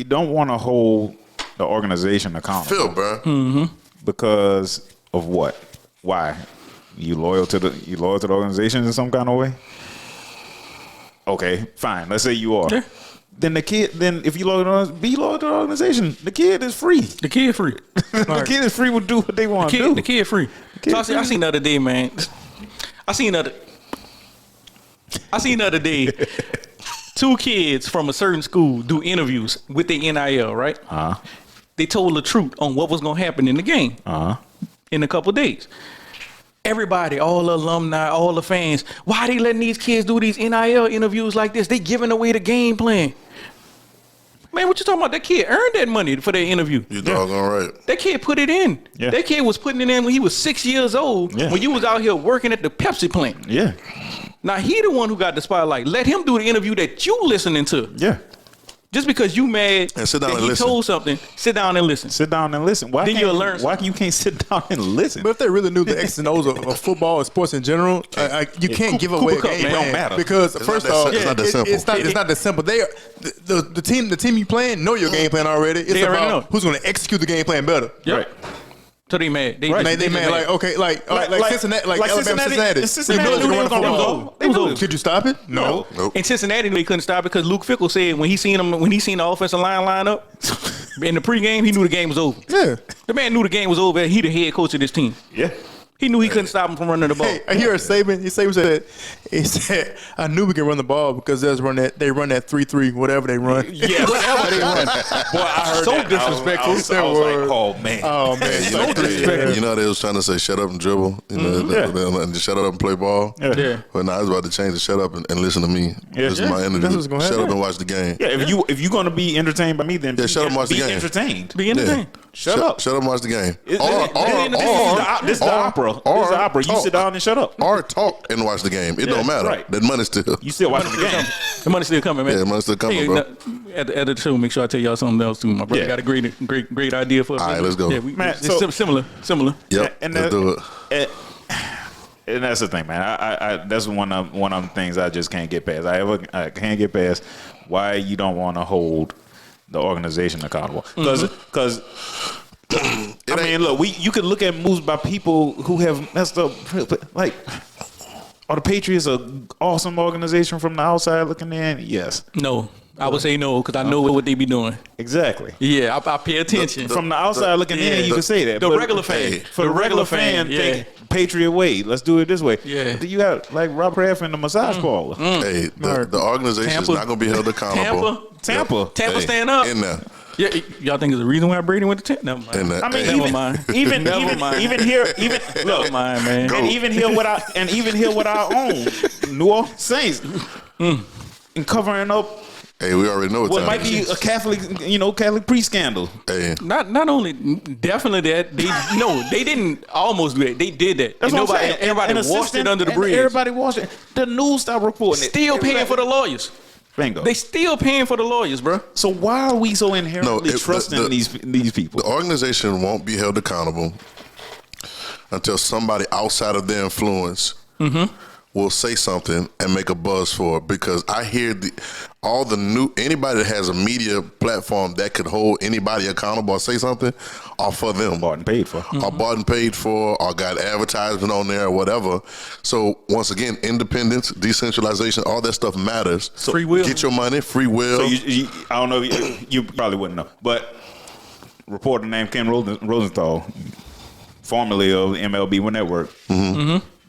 don't want to hold the organization accountable. Phil, bro. Because of what? Why? You loyal to the organization in some kind of way? Okay, fine. Let's say you are. Yeah. Then if you be loyal to the organization, the kid is free. The kid free. The kid is free to do what they want to do. The kid free. I seen the other day, man. I seen the other day 2 kids from a certain school do interviews with the NIL, right? They told the truth on what was going to happen in the game in a couple of days. Everybody, all the alumni, all the fans, why they letting these kids do these NIL interviews like this? They giving away the game plan. Man, what you talking about? That kid earned that money for that interview. You doggone right. That kid put it in. Yeah. That kid was putting it in when he was 6 years old, when you was out here working at the Pepsi plant. Yeah. Now, he the one who got the spotlight. Let him do the interview that you listening to. Yeah. Just because you mad and sit down that and he listen. told something, sit down and listen. Sit down and listen. Why Then can't you'll learn Why you can't sit down and listen? But if they really knew the X's and O's of football or sports in general, you can't give away a Cup, game man. plan. Don't matter. Because first off, it's not that simple. It's not that simple. The team you playing know your game plan already. It's They already about know. who's going to execute the game plan better. Yep. Right. So they mad. They mad. Like okay, like Cincinnati, like Alabama, Cincinnati. Cincinnati We knew knew they they were was going gonna to go. Could you stop it? No. Nope. And Cincinnati knew he couldn't stop it because Luke Fickell said when he seen the offensive line up in the pregame, he knew the game was over. Yeah. The man knew the game was over. He the head coach of this team. Yeah. He knew he couldn't stop him from running the ball. Hey, I hear Saban. He said, I knew we could run the ball because they run that 3-3, whatever they run. Yeah, whatever they run. Boy, I heard So that. disrespectful. I was like, oh man. Oh man, So disrespectful. You know they was trying to say shut up and dribble, and just shut up and play ball. Yeah. But now I was about to change the shut up and listen to me. Yeah. This is my interview. That's what's gonna Shut happen. up and watch the game. Yeah, if you're gonna be entertained by me, then shut up and watch the be game. entertained. Be entertained. Shut up. Shut up and watch the game. This is the opera opera. You sit down and shut up. Or talk and watch the game. It don't matter. Right. That money's still. You still watching the game. The money's still coming, man. Yeah, the money's still coming, bro. At the show, make sure I tell y'all something else too. My brother got a great idea for us. All right, let's go. Yeah, Man, it's similar. Yep, and let's do it. And that's the thing, man. I that's one of the things I just can't get past. I can't get past why you don't want to hold the organization accountable. Because I mean, look, you could look at moves by people who have messed up. Like, are the Patriots an awesome organization from the outside looking in? Yes. No. I would say no because I know what they be doing. Exactly. Yeah, I pay attention. From the outside looking in, you can say that. The regular fan. For the regular fan, think Patriot way. Let's do it this way. Yeah. You got like Rob Kraft in the massage parlor. Hey, the organization is not going to be held accountable. Tampa, stand up. In there. Yeah, y'all think there's a reason why Brady went to Tampa? Never mind. In there. I mean, Hey. Never mind. even here, Never look, mind, man. and even here with our own New Orleans Saints and covering up Hey, we already know what time might it be is. a Catholic pre-scandal. Hey, Not only definitely that they didn't almost do that. They did that. That's And what I'm saying. everybody An washed assistant- it under the and bridge. Everybody washed it. The news stopped reporting it. Still paying for the lawyers. Bingo. They still paying for the lawyers, bro. So why are we so inherently trusting these people? the organization won't be held accountable until somebody outside of their influence will say something and make a buzz for it. Because I hear anybody that has a media platform that could hold anybody accountable or say something are for them. Bought and paid for. Or bought and paid for, or got advertisement on there or whatever. So once again, independence, decentralization, all that stuff matters. So free will. Get your money, free will. So I don't know. You probably wouldn't know, but reporter named Ken Rosenthal, formerly of MLB Network.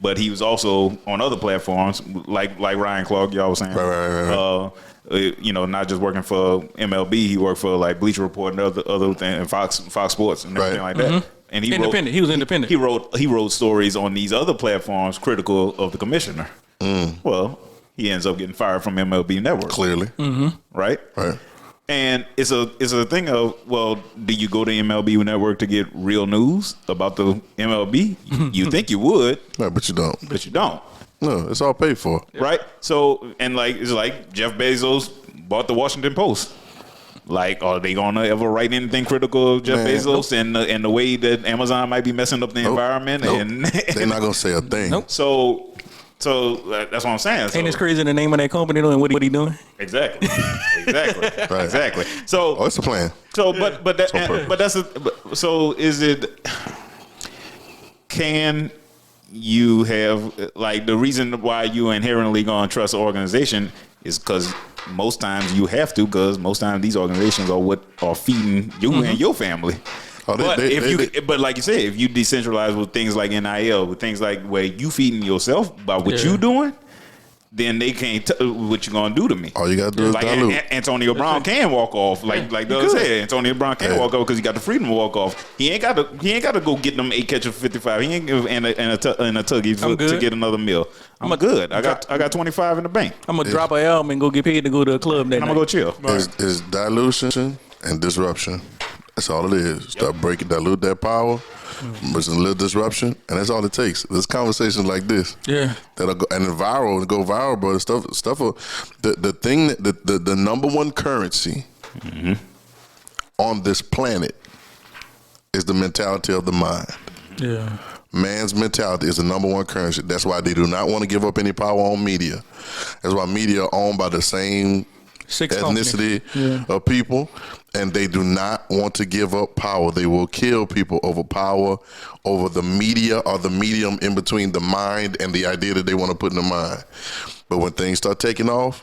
But he was also on other platforms like Ryan Clark, y'all was saying. Right. Not just working for MLB, he worked for like Bleacher Report and other things, and Fox Sports and everything like that. And he was independent. He wrote stories on these other platforms critical of the commissioner. Well, he ends up getting fired from MLB Network. Clearly. Right? Right. And it's a thing of, well, do you go to MLB Network to get real news about the MLB? You think you would. No, but you don't. But you don't. No, it's all paid for. Right? So, and it's like Jeff Bezos bought the Washington Post. Like, are they gonna ever write anything critical of Jeff Bezos and the way that Amazon might be messing up the environment? And they're not gonna say a thing. So that's what I'm saying. So, Ain't this crazy the name of that company though, and what he doing? Exactly. Right. Exactly. So it's a plan. So, so is it? Can you have like the reason why you inherently gonna trust an organization is because most times you have to, because most times these organizations are what are feeding you and your family. But like you said, if you decentralize with things like NIL, with things like where you feeding yourself by what you doing, then they can't tell what you're gonna do to me. All you gotta do is dilute. Antonio Brown can walk off, like Doug said. Antonio Brown can walk off because he got the freedom to walk off. He ain't got to go get them 8 catches for 55. He ain't give and a tuggy to get another meal. I'm good. I got 25 in the bank. I'm gonna drop an album and go get paid to go to a club. I'm gonna go chill. It's dilution and disruption. That's all it is. Start breaking, dilute that power. But a little disruption, and that's all it takes. There's conversations like this, that'll go and go viral, bro. The thing that the number one currency on this planet is the mentality of the mind. Yeah, man's mentality is the number one currency. That's why they do not want to give up any power on media. That's why media are owned by the same ethnicity of people, and they do not want to give up power. They will kill people over power, over the media or the medium in between the mind and the idea that they want to put in the mind. But when things start taking off,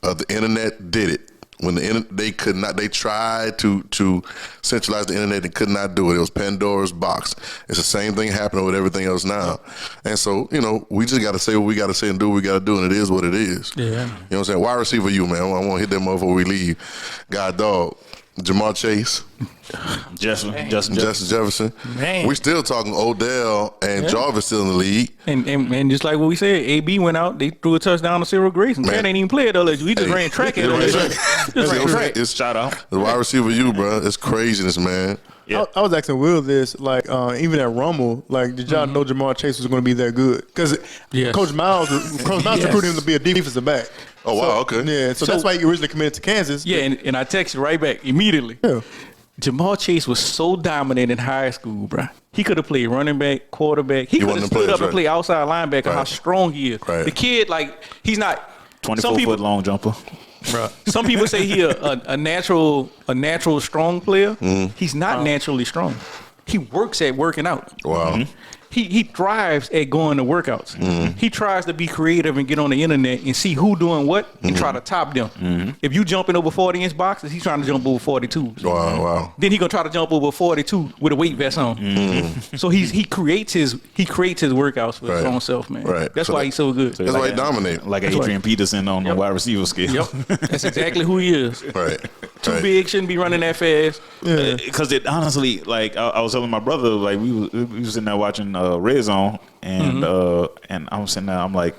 the internet did it. When they could not, they tried to centralize the internet and could not do it. It was Pandora's box. It's the same thing happening with everything else now. And so, we just got to say what we got to say and do what we got to do, and it is what it is. Yeah. You know what I'm saying? Wide receiver, man. I want to hit that motherfucker we leave. God, dog. Jamar Chase. Justin Jefferson. Man. We still talking Odell and Jarvis still in the league. And just like what we said, AB went out. They threw a touchdown to Cyril Grayson. Man ain't even played LSU. He just ran track at LSU. Just ran track. It's Shout out. the wide receiver, bro. It's craziness, man. Yeah. I was asking Will this, like, even at Rumble, like, did y'all know Jamar Chase was going to be that good? Because Coach Miles recruited him to be a defensive back. Oh, wow, okay. Yeah, so that's why he originally committed to Kansas. Yeah, and I texted right back immediately. Yeah. Jamal Chase was so dominant in high school, bro. He could have played running back, quarterback. He could have stood up and played outside linebacker. How strong he is. Right. The kid, like, he's not 24-foot long jumper. Some people say he a natural strong player. He's not naturally strong. He works at working out. Wow. He thrives at going to workouts. He tries to be creative and get on the internet and see who doing what and try to top them. If you jumping over 40-inch boxes, he's trying to jump over 42s. Wow. Then he gonna try to jump over 42 with a weight vest on. So he creates his workouts for his own self, man. Right. That's why he's so good. That's why he dominate. Like Adrian Peterson on the wide receiver scale. Yep. That's exactly who he is. Right. Too big, shouldn't be running that fast. Because it honestly, like I was telling my brother, like we was sitting there watching Red Zone, and I'm sitting there, I'm like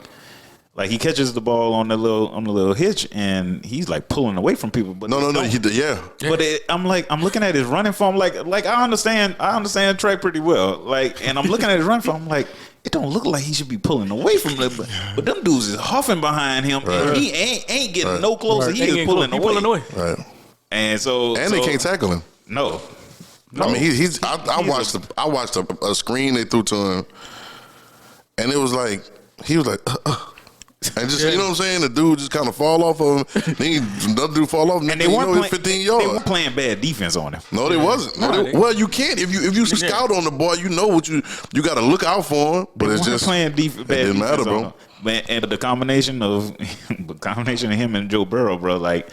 he catches the ball on the little hitch, and he's like pulling away from people. But No. But I'm looking at his running form, like I understand track pretty well, like, and I'm looking at his running form, I'm like, it don't look like he should be pulling away from them, but them dudes is huffing behind him, and he ain't getting no closer. He is pulling away. Right. And they can't tackle him. No. I mean, I watched a screen they threw to him, and it was like he was like, and just you know what I'm saying. The dude just kind of fall off of him. Then another dude fall off, and they weren't playing 15 yards. They weren't playing bad defense on him. No, they wasn't. Well, you can't if you scout on the boy, you know what you got to look out for him. But it's just playing bad it didn't matter, bro. And the combination of him and Joe Burrow, bro, like.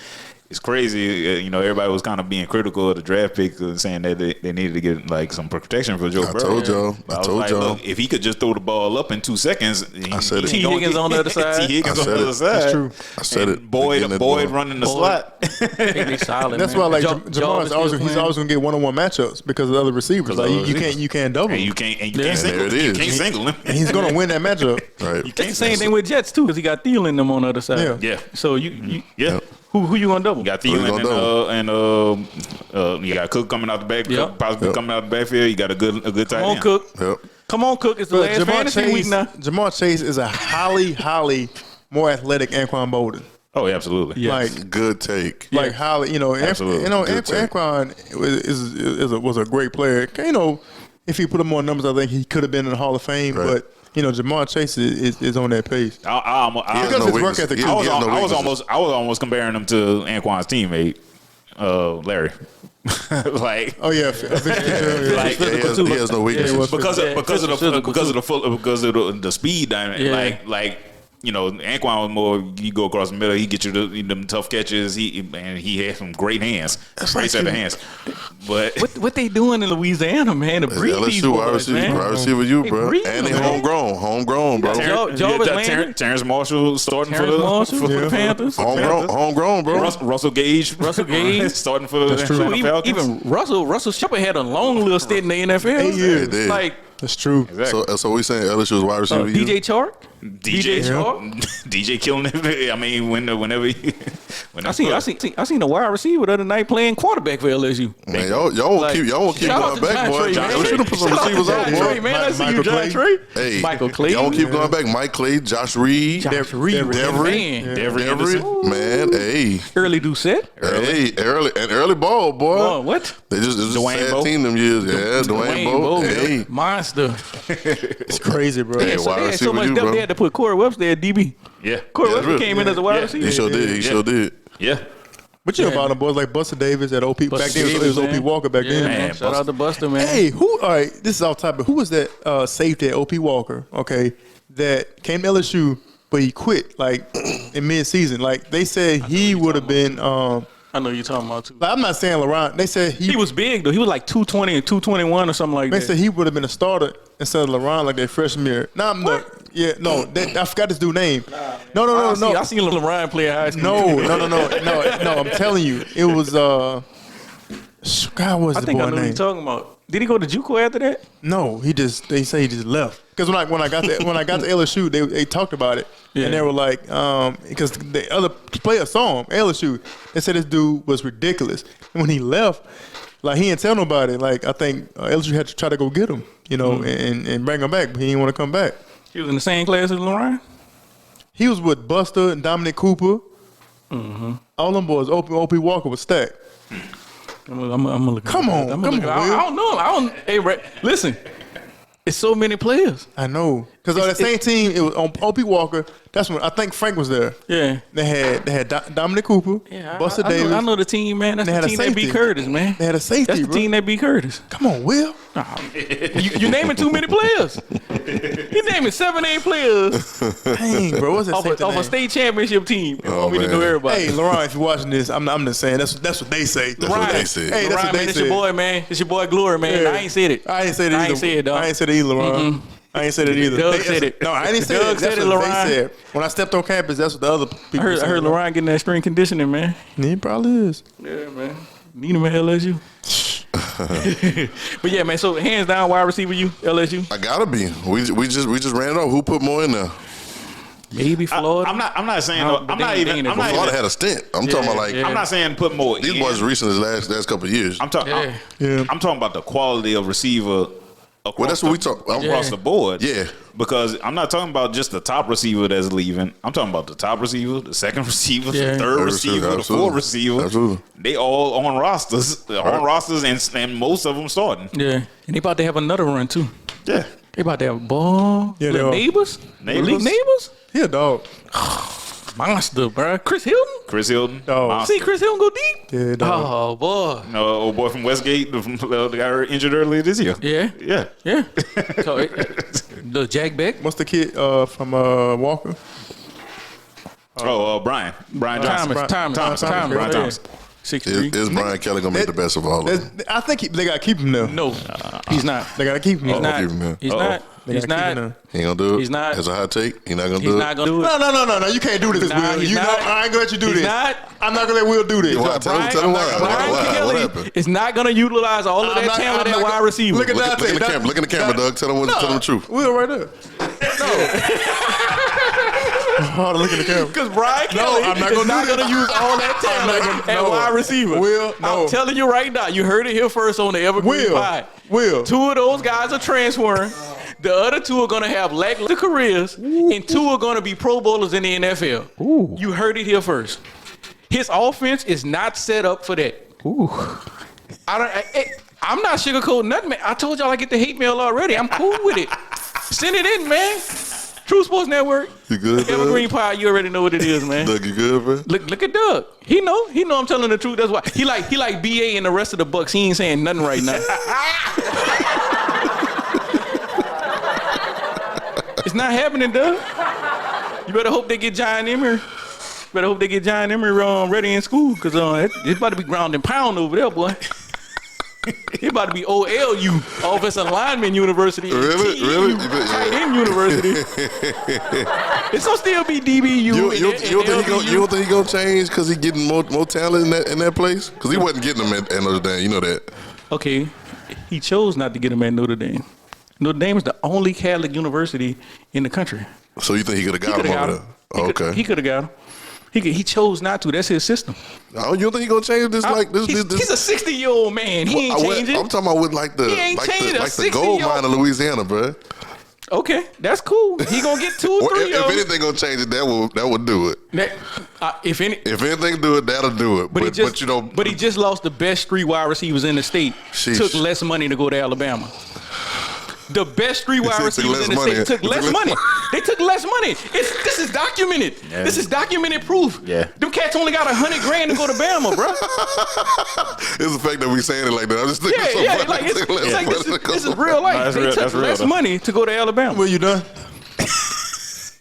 It's crazy, everybody was kind of being critical of the draft pick, saying that they needed to get like some protection for Joe Burrow. I told y'all. Look, if he could just throw the ball up in 2 seconds, I said it. T. Higgins on the other side. That's true. I said it. Boyd running the slot. They solid, that's why, like, Jamar's always going to get one-on-one matchups because of the other receivers. Like, you can't double him. And you can't single him. And he's going to win that matchup. Right. It's the same thing with Jets too, because he got Thielen them on the other side. Yeah. So who you gonna double? You got Thielen and you got Cook coming out the back, possibly coming out the backfield. You got a good tight end. Cook. Yep. Come on, Cook. It's the last fantasy week now. Jamar Chase is a highly more athletic Anquan Bolden. Oh, yeah, absolutely. Yes. Like good take. Like highly, absolutely. Anquan was a great player. If he put up more numbers, I think he could have been in the Hall of Fame. Right. But Jamar Chase is on that pace. Because his work ethic. I was almost comparing him to Anquan's teammate, Larry. Like, oh yeah, like he has no weaknesses because of the speed dynamic. Like. Anquan was more. You go across the middle, he get you them tough catches. He had some great hands, great set of hands. But what they doing in Louisiana, man? To breed these boys, man. Wide receiver, you, bro, and they homegrown, bro. Terrence Marshall starting for the Panthers. Homegrown, bro. Russell Gage starting for the Falcons. Even Russell Shepard had a long little stint in the NFL. 8 years. Like. That's true. Exactly. So we saying LSU was wide receiver. DJ Chark. DJ killing it. I mean, whenever I seen a wide receiver the other night playing quarterback for LSU. Man, y'all won't keep going back, boy. Y'all should have put some receivers out, boy. Man, I see you, John Trey. Hey, Michael Clay. Y'all won't keep going back. Mike Clay, Josh Reed, Devery, man. Hey, Early Doucette. Hey, early ball, boy. What? They just Dwayne sad team them years. Yeah, Dwayne Bowe. Hey, monster. It's crazy, bro. Hey, They had so much depth. They had to put Corey Webster at DB. Yeah, Corey Webster came in as a wide receiver. He sure did. Yeah. But about them boys like Buster Davis at OP. Back then it was OP Walker back then. Man, shout out to Buster, man. Hey, all right, this is off topic. Who was that safety at OP Walker, okay, that came to LSU, but he quit, like, in mid-season? Like, they said he would have been I know you're talking about too. Like, I'm not saying LaRon. They said he was big though. He was like 220 and 221 or something like that. They said he would have been a starter instead of LaRon like that freshman year. I forgot this dude's name. No. I seen LaRon play high school. No. I'm telling you, it was God, what's I the think boy I know what name? you're talking about. Did he go to JUCO after that? No, they say he just left. Because when I got to LSU, they talked about it, and they were like, because the other player saw him, LSU, they said this dude was ridiculous. And when he left, like he didn't tell nobody. Like I think LSU had to try to go get him, and bring him back, but he didn't want to come back. He was in the same class as Lorraine? He was with Buster and Dominic Cooper. Mm-hmm. All them boys. OP Walker was stacked. I'm gonna look. Come on, I don't know. Hey, Ray, listen. It's so many players. I know. Because on that same team, it was on OP Walker. That's when I think Frank was there. Yeah. They had Dominic Cooper, Buster Davis. I know the team, man. That's the team that beat Curtis, man. They had a safety, That's the bro. team that beat Curtis. Come on, Will. You naming too many players. You naming 7, 8 players Dang, bro. What's that safety off name? a state championship team. You want me to know everybody. Hey, Laurent, if you're watching this, I'm just saying that's what they say. That's what they said. Hey, that's Ryan, what they man, it's said. your boy, man. It's your boy Glory, man. Yeah. I ain't said it. I ain't said it either. I ain't said it, dog. I ain't said it either, Laurent. I ain't said it either. Doug said it. No, I didn't say Doug it. That's said it, what Laurent. they said. When I stepped on campus, that's what the other people I said. heard Lorraine getting that strength conditioning, man. He probably is. Yeah, man. Need him at LSU. But yeah, man. So hands down, wide receiver, you LSU. I gotta be. We just ran it off. Who put more in there? Maybe Florida. I'm not saying. No, I'm but not they even. ain't I'm not Florida even. had a stint. I'm talking about like I'm not saying put more. these in. boys recent as last couple of years. I'm talking. Yeah. I'm talking about the quality of receiver. Well, that's what we talk across the board. Yeah. Because I'm not talking about just the top receiver that's leaving. I'm talking about the top receiver, the second receiver, Yeah. the third receiver, the fourth receiver. Absolutely. They all on rosters, and most of them starting. Yeah, and they about to have another run too. Yeah. They about to have a ball. Yeah, Little they are. neighbors. Elite neighbors. He a dog. Monster, bro. Chris Hilton. Chris Hilton. Oh. Monster. See Chris Hilton go deep. Yeah, dog. Oh boy. No, old boy from Westgate, the guy injured earlier this year. Yeah. Yeah. Yeah. So the Jack Beck. What's the kid from Walker? Brian Johnson. Thomas. Brian Yeah. Thomas. 6'3". Is Brian Kelly gonna make the best of all of them? I think they got to keep him there. No, he's not. They got to keep him He's there. not. keep him there. He's not. They He's gotta keep him not. there. He ain't gonna do it. He's not. As a hot take, he not gonna He's do not it. gonna do it. No. You can't do this, Nah, Will. he's You know, not. I ain't gonna let you do He's this. not. I'm not gonna let Will do this. Why? Tell him why. Brian What Kelly happened? is not going to utilize all of I'm that not- talent I'm at not wide gonna- receiver. Look at Look Dante. in the camera. Look in the camera, Doug. Tell him the truth. Will right there. Oh, look at the camera. Because Brian Kelly I'm not is gonna not do going to this. use all that talent at wide receiver. Will, no. I'm telling you right now. You heard it here first on the Evergreen pod. Will. 2 of those guys are transferring. The other 2 are going to have lackluster careers, and 2 are going to be Pro Bowlers in the NFL. You heard it here first. His offense is not set up for that. I'm not sugarcoating nothing, man. I told y'all I get the hate mail already. I'm cool with it. Send it in, man. True Sports Network. You good, Doug? Evergreen Pod. You already know what it is, man. Doug, you good, bro? Look at Doug. He know I'm telling the truth. That's why he like BA and the rest of the Bucks. He ain't saying nothing right now. It's not happening, Doug. You better hope they get John Emery. Ready in school, cause it's about to be ground and pound over there, boy. It's about to be OLU, Offensive Lineman University. Really? TEU, Really? Tight End University. It's gonna still be DBU. You don't LBU. think he gonna change because he getting more talent in that place? Because he wasn't getting them at Notre Dame. You know that. Okay, he chose not to get him at Notre Dame. Notre Dame is the only Catholic university in the country. So you think he could have got him over there? Okay. He could have got him. He chose not to. That's his system. Oh, you don't think he gonna change this? He's a 60-year-old man. He ain't changing. I'm talking about with He ain't changing a the gold 60-year-old mine of Louisiana, bro. Okay, that's cool. He gonna get 2 or 3 If of them. anything gonna change it, that would do it. If anything do it, that'll do it. But he just lost the best 3 wide receivers in the state. Sheesh. Took less money to go to Alabama. The best 3 wide receivers in the state took less money. They took less money. This is documented. Yeah. This is documented proof. Yeah. Them cats only got $100,000 to go to Bama, bro. It's the fact that we saying it like that. I'm just thinking This is real life. No, they took less money to go to Alabama. Will, you done?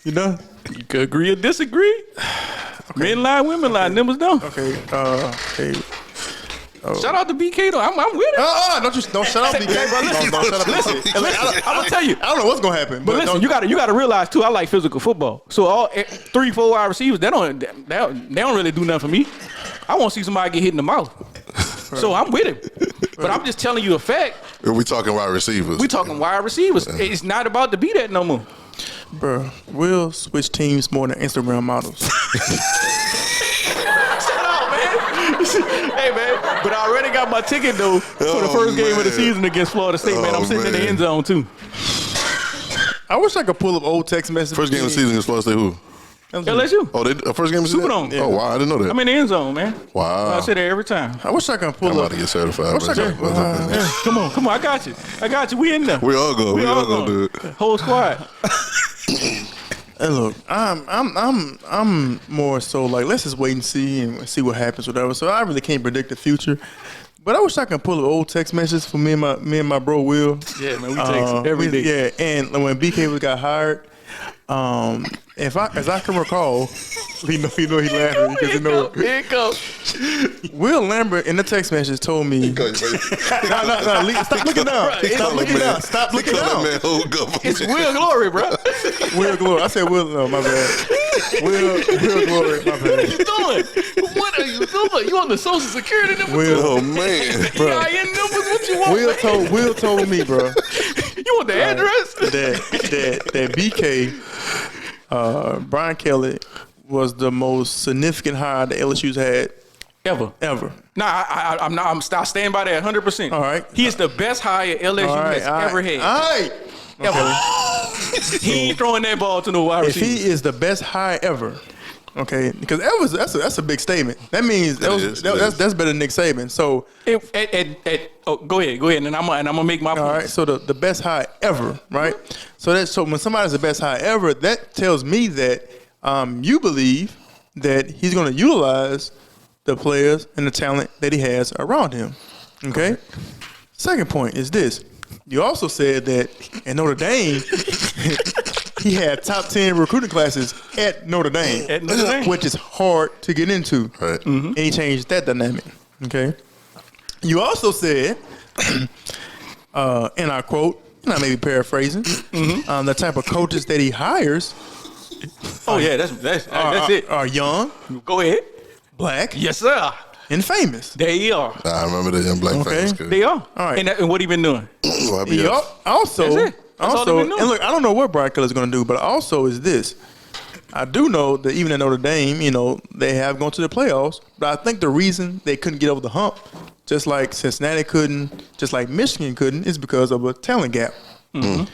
You done? You could agree or disagree. Men lie, women lie. Numbers don't. Okay. Shout out to BK though. I'm with it. Don't shut up, BK, bro. Don't shut up. Listen, I'm gonna tell you. I don't know what's gonna happen. But listen, you gotta realize too. I like physical football. So all 3, 4 wide receivers, they don't really do nothing for me. I want to see somebody get hit in the mouth. So I'm with him. But I'm just telling you a fact. We talking wide receivers. We talking wide receivers. It's not about to be that no more. Bro, we'll switch teams more than Instagram models. Shut up, man. Hey, man. But I already got my ticket, though, for the first game of the season against Florida State, man. I'm sitting in the end zone, too. I wish I could pull up old text messages. First game of the season is Florida State who? LSU. Oh, first game of the season? Superdome. Oh, wow. I didn't know that. I'm in the end zone, man. Wow. I sit there every time. I wish I could pull I'm up. about to get certified. I wish I could. Come on. I got you. We in there. We all go. We all go do it. Whole squad. Hey, look, I'm more so like, let's just wait and see what happens, whatever. So I really can't predict the future. But I wish I could pull up old text messages for me and my bro Will. Yeah, man, we text every day. Yeah, and when BK got hired, as I can recall, he know he laughing because he know. Here it goes. Will Lambert in the text message told me, no, stop looking down. Stop looking down. Stop looking down. It's Will Glory, bro. Will Glory. I said Will. No, my bad. Will Glory. My bad. What are you doing? What are you doing? You on the Social Security number? Oh man, bro. EIN numbers? What you want? Will told me, bro. You want the address? That BK, Brian Kelly, was the most significant hire the LSU's had Ever. Nah, I stand by that 100%. All right. He is the best hire LSU has ever had. All right. Ever. He ain't throwing that ball to no wide If receiver. he is the best hire ever, okay, because that's a big statement. That means that's better than Nick Saban. So go ahead, and I'm gonna make my point. all right, so the best hire ever, right? So when somebody's the best hire ever, that tells me that you believe that he's going to utilize the players and the talent that he has around him. Okay. Second point is this: you also said that in Notre Dame, he had top 10 recruiting classes at Notre Dame, which is hard to get into. Right. Mm-hmm. And he changed that dynamic. Okay. You also said, and I quote, and I may be paraphrasing, the type of coaches that he hires. Oh yeah, that's it. Are young, Go ahead. black, Yes, sir. and famous. There you are. I remember the young black Okay. fans. They are. All right. And what he been doing? He also, That's it. That's all they've been doing. and look, I don't know what Brian Kelly's going to do, but also is this. I do know that even at Notre Dame, they have gone to the playoffs, but I think the reason they couldn't get over the hump, just like Cincinnati couldn't, just like Michigan couldn't, is because of a talent gap. Mm-hmm.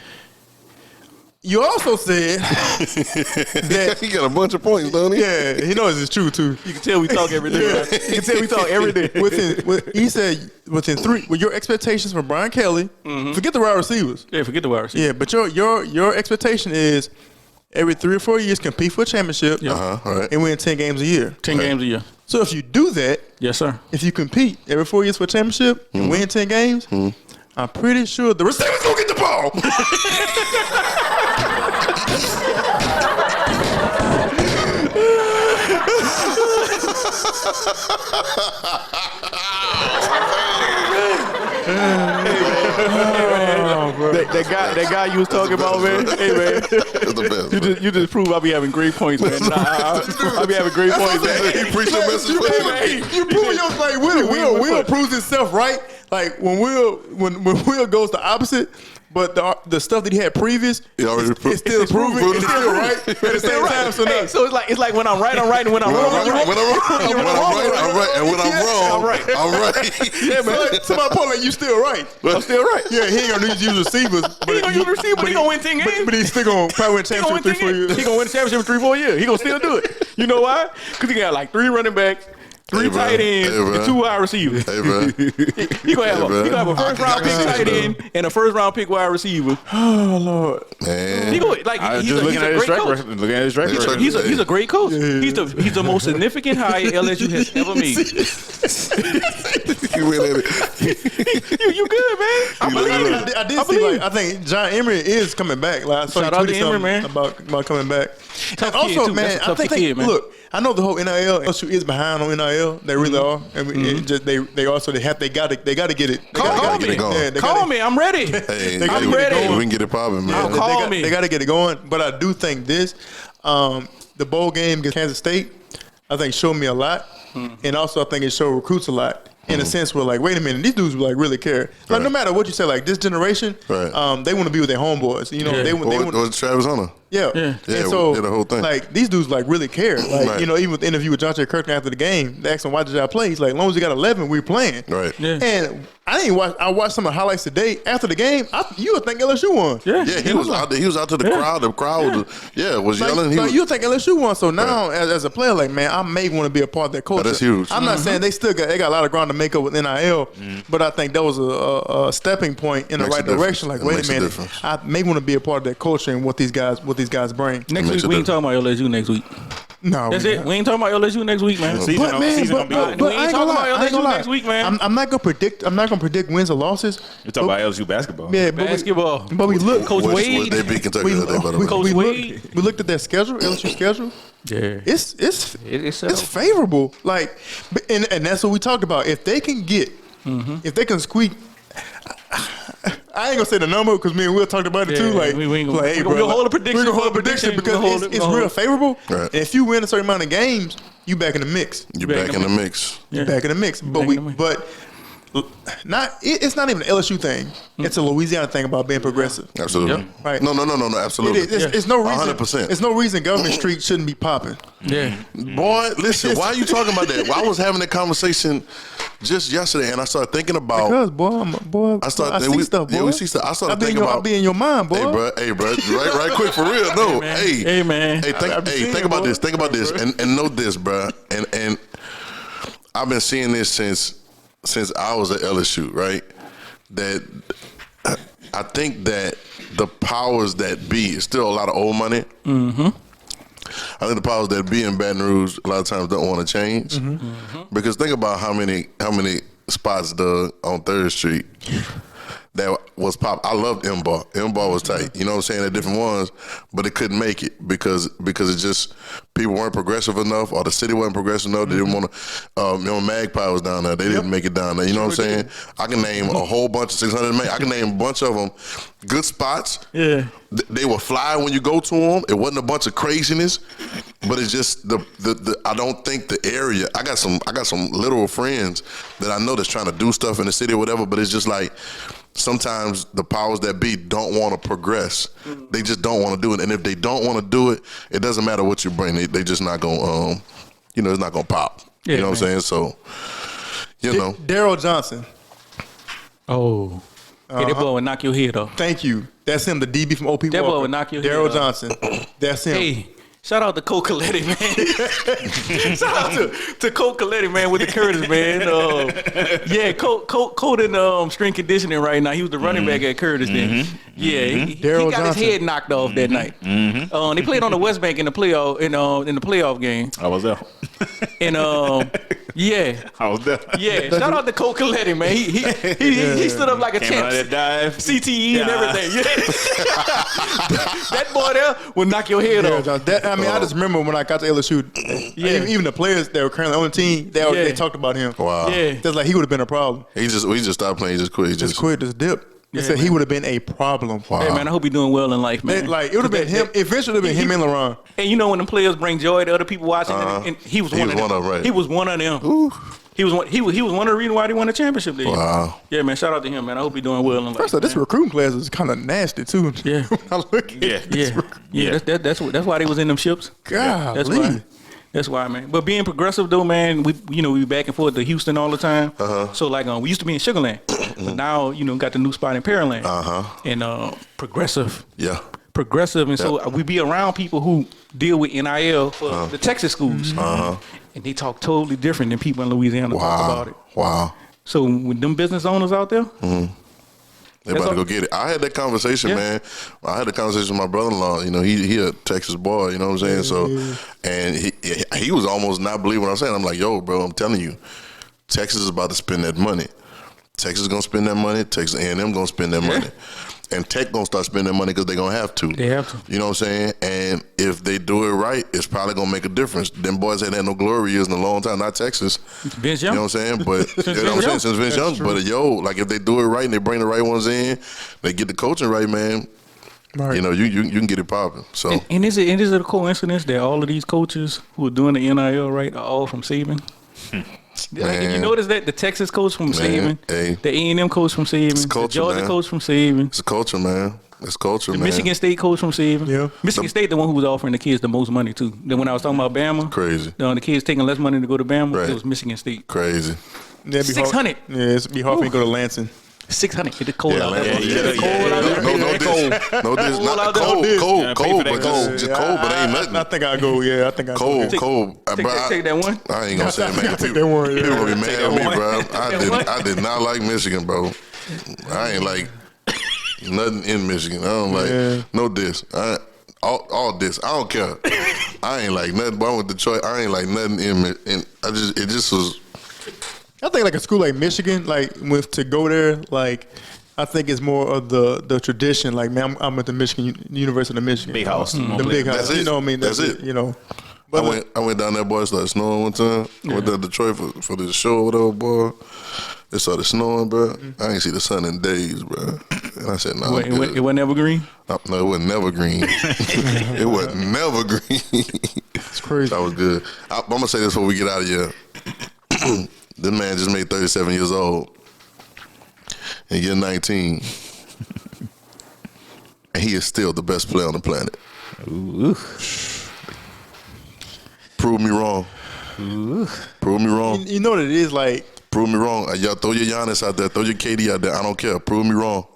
You also said that He got a bunch of points, don't he? yeah, he knows it's true too. You can tell we talk every day. Right? You can tell we talk every day. He said within 3, with your expectations from Brian Kelly, forget the wide receivers. Yeah, forget the wide receiver. Yeah, but your expectation is every 3 or 4 years compete for a championship All right. and win 10 games a year. 10 games a year. So if you do that, Yes, sir. if you compete every 4 years for a championship and win 10 games, I'm pretty sure the receivers gonna get the ball. That guy you was talking about, man. Hey, man. That's the best. You just prove I be having great points, man. I be having great points, man. He preached a message for you. You prove your like Will proves himself right. Like when Will goes the opposite, but the stuff that he had previous, He already it's still proven. It's still right at the same time. So Hey, so it's like when I'm right, I'm right, and when I'm wrong, I'm right. When I'm right, and when I'm wrong, I'm right. I'm right. Yeah, man. So my point, like you still right. I'm still right. Yeah, he ain't gonna use receivers. He ain't gonna use receivers, but he gonna win 10 games. But he's still gonna probably win He gonna championship win 10 3-4 games. years. He gonna win the championship in 3-4 years. He gonna still do it. You know why? Because he got like 3 running backs, 3 Hey, bro. tight ends, Hey, bro. and 2 wide receivers. Hey, bro. He gonna have a first round pick I can see tight you, end and a first round pick wide receiver. Oh Lord. Man. He go like I was he's just a looking at his great track coach. record. Looking at his track record. He's a great coach. He's the most significant hire LSU has ever made. He went at it. You good, man? I believe it. I did see. Like, I think John Emery is coming back. Like, I saw Shout he out to tweeted Emery, something man. about coming back. Tough And kid, also, too. man, That's a I tough think kid, man. look, I know the whole NIL LSU is behind on NIL. They really are, and they got to get it. They Call gotta me. get it going. They Call gotta- me. I'm ready. Hey, They gotta I'm get it ready. going. we can get it popping, man. Call me. They got to get it going. But I do think this, the bowl game against Kansas State, I think showed me a lot, and also I think it showed recruits a lot. in a sense where like, wait a minute, these dudes like really care. Like no matter what you say, like this generation, they want to be with their homeboys. You know, they want. Or Travis Hunter. Yeah. And so the whole thing. like these dudes like really care. Like you know, even with the interview with Dante after the game, they asked him why did y'all play. He's like, as long as you got 11, we're playing. Right. Yeah. And I watched some of the highlights today after the game. You would think LSU won. Yeah, he was out there. He was out to the crowd. The crowd was yelling. You would think LSU won. So now, as a player, like man, I may want to be a part of that culture. That's huge. I'm not saying they got a lot of ground to make up with NIL, but I think that was a stepping point in the right direction. Like, wait a minute, I may want to be a part of that culture and what these guys bring. Next week we ain't talking about LSU next week. No, that's it. We ain't talking about LSU next week, man. Season gonna be over. We ain't talking about LSU next week, man. I'm not gonna predict wins or losses. You're talking about LSU basketball. Yeah, basketball. But we look, Coach Wade. They beat Kentucky today, by the way. Coach Wade. We looked at their schedule, LSU schedule. Yeah, it's favorable. Like, and that's what we talked about. If they can get, if they can squeak. I ain't gonna say the number because me and Will talked about it too. Like, we're gonna hold a prediction. We're gonna hold a prediction because it's real favorable. Right. And if you win a certain amount of games, you back in the mix. You're back in the mix. You're back in the mix. It's not even an LSU thing. It's a Louisiana thing about being progressive. Absolutely. Yep. Right. No, absolutely. It's no reason. 100%. It's no reason Government Street shouldn't be popping. Yeah. Boy, listen, why are you talking about that? Well, I was having a conversation just yesterday, and I started thinking about. Because, I see stuff, boy. Yeah, we see stuff. I started thinking about. I'll be in your mind, boy. Hey, bro, right quick, for real. No, hey, man. Think about this. Think about this, and know this, bro. And I've been seeing this since I was at LSU, right? That I think that the powers that be, is still a lot of old money. Mm-hmm. I think the powers that be in Baton Rouge a lot of times don't want to change. Mm-hmm. Because think about how many spots dug on 3rd Street that was pop. I loved M-Bar. M-Bar was tight. You know what I'm saying? They're different ones, but it couldn't make it because it just, people weren't progressive enough, or the city wasn't progressive enough. They didn't want to, Magpie was down there. They didn't make it down there. You know what I'm saying? I can name a whole bunch of 600. I can name a bunch of them. Good spots. Yeah. They were fly when you go to them. It wasn't a bunch of craziness, but it's just the I don't think the area. I got some literal friends that I know that's trying to do stuff in the city or whatever, but it's just like, sometimes the powers that be don't want to progress. They just don't want to do it. And if they don't want to do it, it doesn't matter what you bring. They just not going to, it's not going to pop. You know what I'm saying? So, Daryl Johnson. Oh. Hey, that boy would knock your head off. Thank you. That's him, the DB from OP That boy would knock your head off. Daryl Johnson. That's him. Hey. Shout out to Cole Coletti, man. Shout out to Cole Coletti, man, with the Curtis, man. Cole in strength conditioning right now. He was the running back at Curtis then. Yeah, he got his head knocked off that night. They played on the West Bank in the playoff in the playoff game. I was there. And I was there. Yeah, shout out to Cole Coletti, man. He stood up like a champ. Dive. CTE and everything. Yeah. That boy there will knock your head off. I just remember when I got to LSU, even the players that were currently on the team, they talked about him. Wow. Yeah. That's like he would have been a problem. We just stopped playing. He just quit. Just dipped. They said he would have been a problem. Wow. Hey, man, I hope you're doing well in life, man. It would have been him. Eventually, it would have been him and LeBron. And when the players bring joy to other people watching, and he was one of them. Right. He was one of them. Ooh. He was one of the reasons why they won the championship there. Wow. Yeah, man. Shout out to him, man. I hope you're doing well in life. First of all, this recruiting class is kind of nasty too. Yeah. When I look at That's why they was in them ships. God, that's why, man. But being progressive though, man, we be back and forth to Houston all the time. So like, we used to be in Sugarland, but now got the new spot in Pearland. And progressive. Yeah. Progressive, and so we be around people who deal with NIL for the Texas schools, and they talk totally different than people in Louisiana talk about it. Wow. So with them business owners out there, they about to go get it. I had that conversation, man. I had a conversation with my brother-in-law. He a Texas boy. You know what I'm saying? So, and he was almost not believing what I'm saying. I'm like, yo, bro, I'm telling you, Texas is about to spend that money. Texas is gonna spend that money. Texas A&M gonna spend that money. And Tech gonna start spending their money because they're gonna have to. They have to. You know what I'm saying? And if they do it right, it's probably gonna make a difference. Them boys ain't had no glory years in a long time. Not Texas. Vince Young. You know what I'm saying? But you know what I'm saying? Since Vince Young. But like if they do it right and they bring the right ones in, they get the coaching right, man. Right. You can get it popping. So and is it a coincidence that all of these coaches who are doing the NIL right are all from Saban? Like, you notice that the Texas coach from saving, hey. the A&M coach from saving, culture, the Georgia man. coach from saving, It's culture, man. It's culture, the man. Michigan State coach from saving. Yeah. Michigan State, the one who was offering the kids the most money too. Then when I was talking about Bama, Crazy. the kids taking less money to go to Bama, Right. it was Michigan State. Crazy. Yeah, it'd be hard- 600. Yeah, it'd be hard for you to go to Lansing. 600. It is cold out there. Atlanta, It's cold out there. No diss. No diss. Not cold, but just cold, but ain't nothing. I think I'll go. Yeah, I think I'll go. Cold. Take that one. I ain't gonna say it, man. Take that one, yeah. People gonna be mad at me, one. bro. I did not like Michigan, bro. I ain't like nothing in Michigan. I don't like no diss. All diss. I don't care. I ain't like nothing. But I went to Detroit. I ain't like nothing in. It just was. I think like a school like Michigan, like with to go there, like I think it's more of the tradition. Like, man, I'm at the University of Michigan, Big house. the big house. That's it. You know what I mean? That's it. You know. But I went down there, boy. It started snowing one time. I went down to Detroit for the show or whatever, boy. It started snowing, bro. I ain't see the sun in days, bro. And I said, no. Wait, it wasn't Evergreen? No, it wasn't never green. It wasn't never green. it's crazy. That was good. I'm gonna say this before we get out of here. This man just made 37 years old in year 19, and he is still the best player on the planet. Ooh. Prove me wrong. Prove me wrong. You know what it is like. Prove me wrong. Y'all throw your Giannis out there, throw your KD out there. I don't care. Prove me wrong.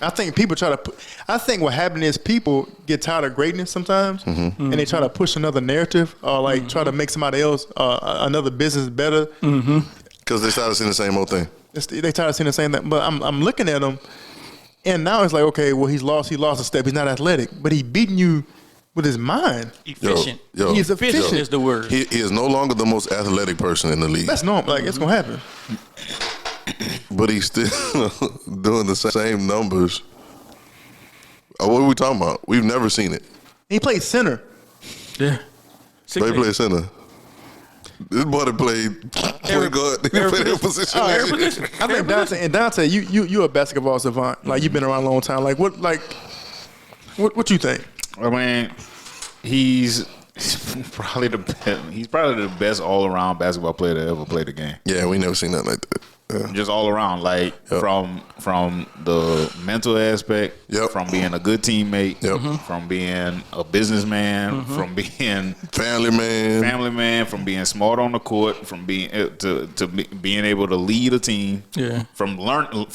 I think people try to put. I think what happened is people get tired of greatness sometimes, and they try to push another narrative or like try to make somebody else another business better. Because they started seeing the same old thing. They tired of seeing the same thing. But I'm looking at them, and now it's like, okay, well, he lost a step. He's not athletic, but he beating you with his mind. Efficient. Yo, He's efficient. Is the word. He is no longer the most athletic person in the league. That's normal. Like it's gonna happen. But he's still doing the same numbers. What are we talking about? We've never seen it. He played center. Yeah. They play center. This boy that played point guard. He played every position. Every position. I think Dante, you a basketball savant. Like you've been around a long time. Like what you think? I mean, he's probably the best all around basketball player to ever play the game. Yeah, we never seen nothing like that. Yeah. Just all around, like from the mental aspect, from being a good teammate, from being a businessman, from being family man, from being smart on the court, from being being able to lead a team, from learning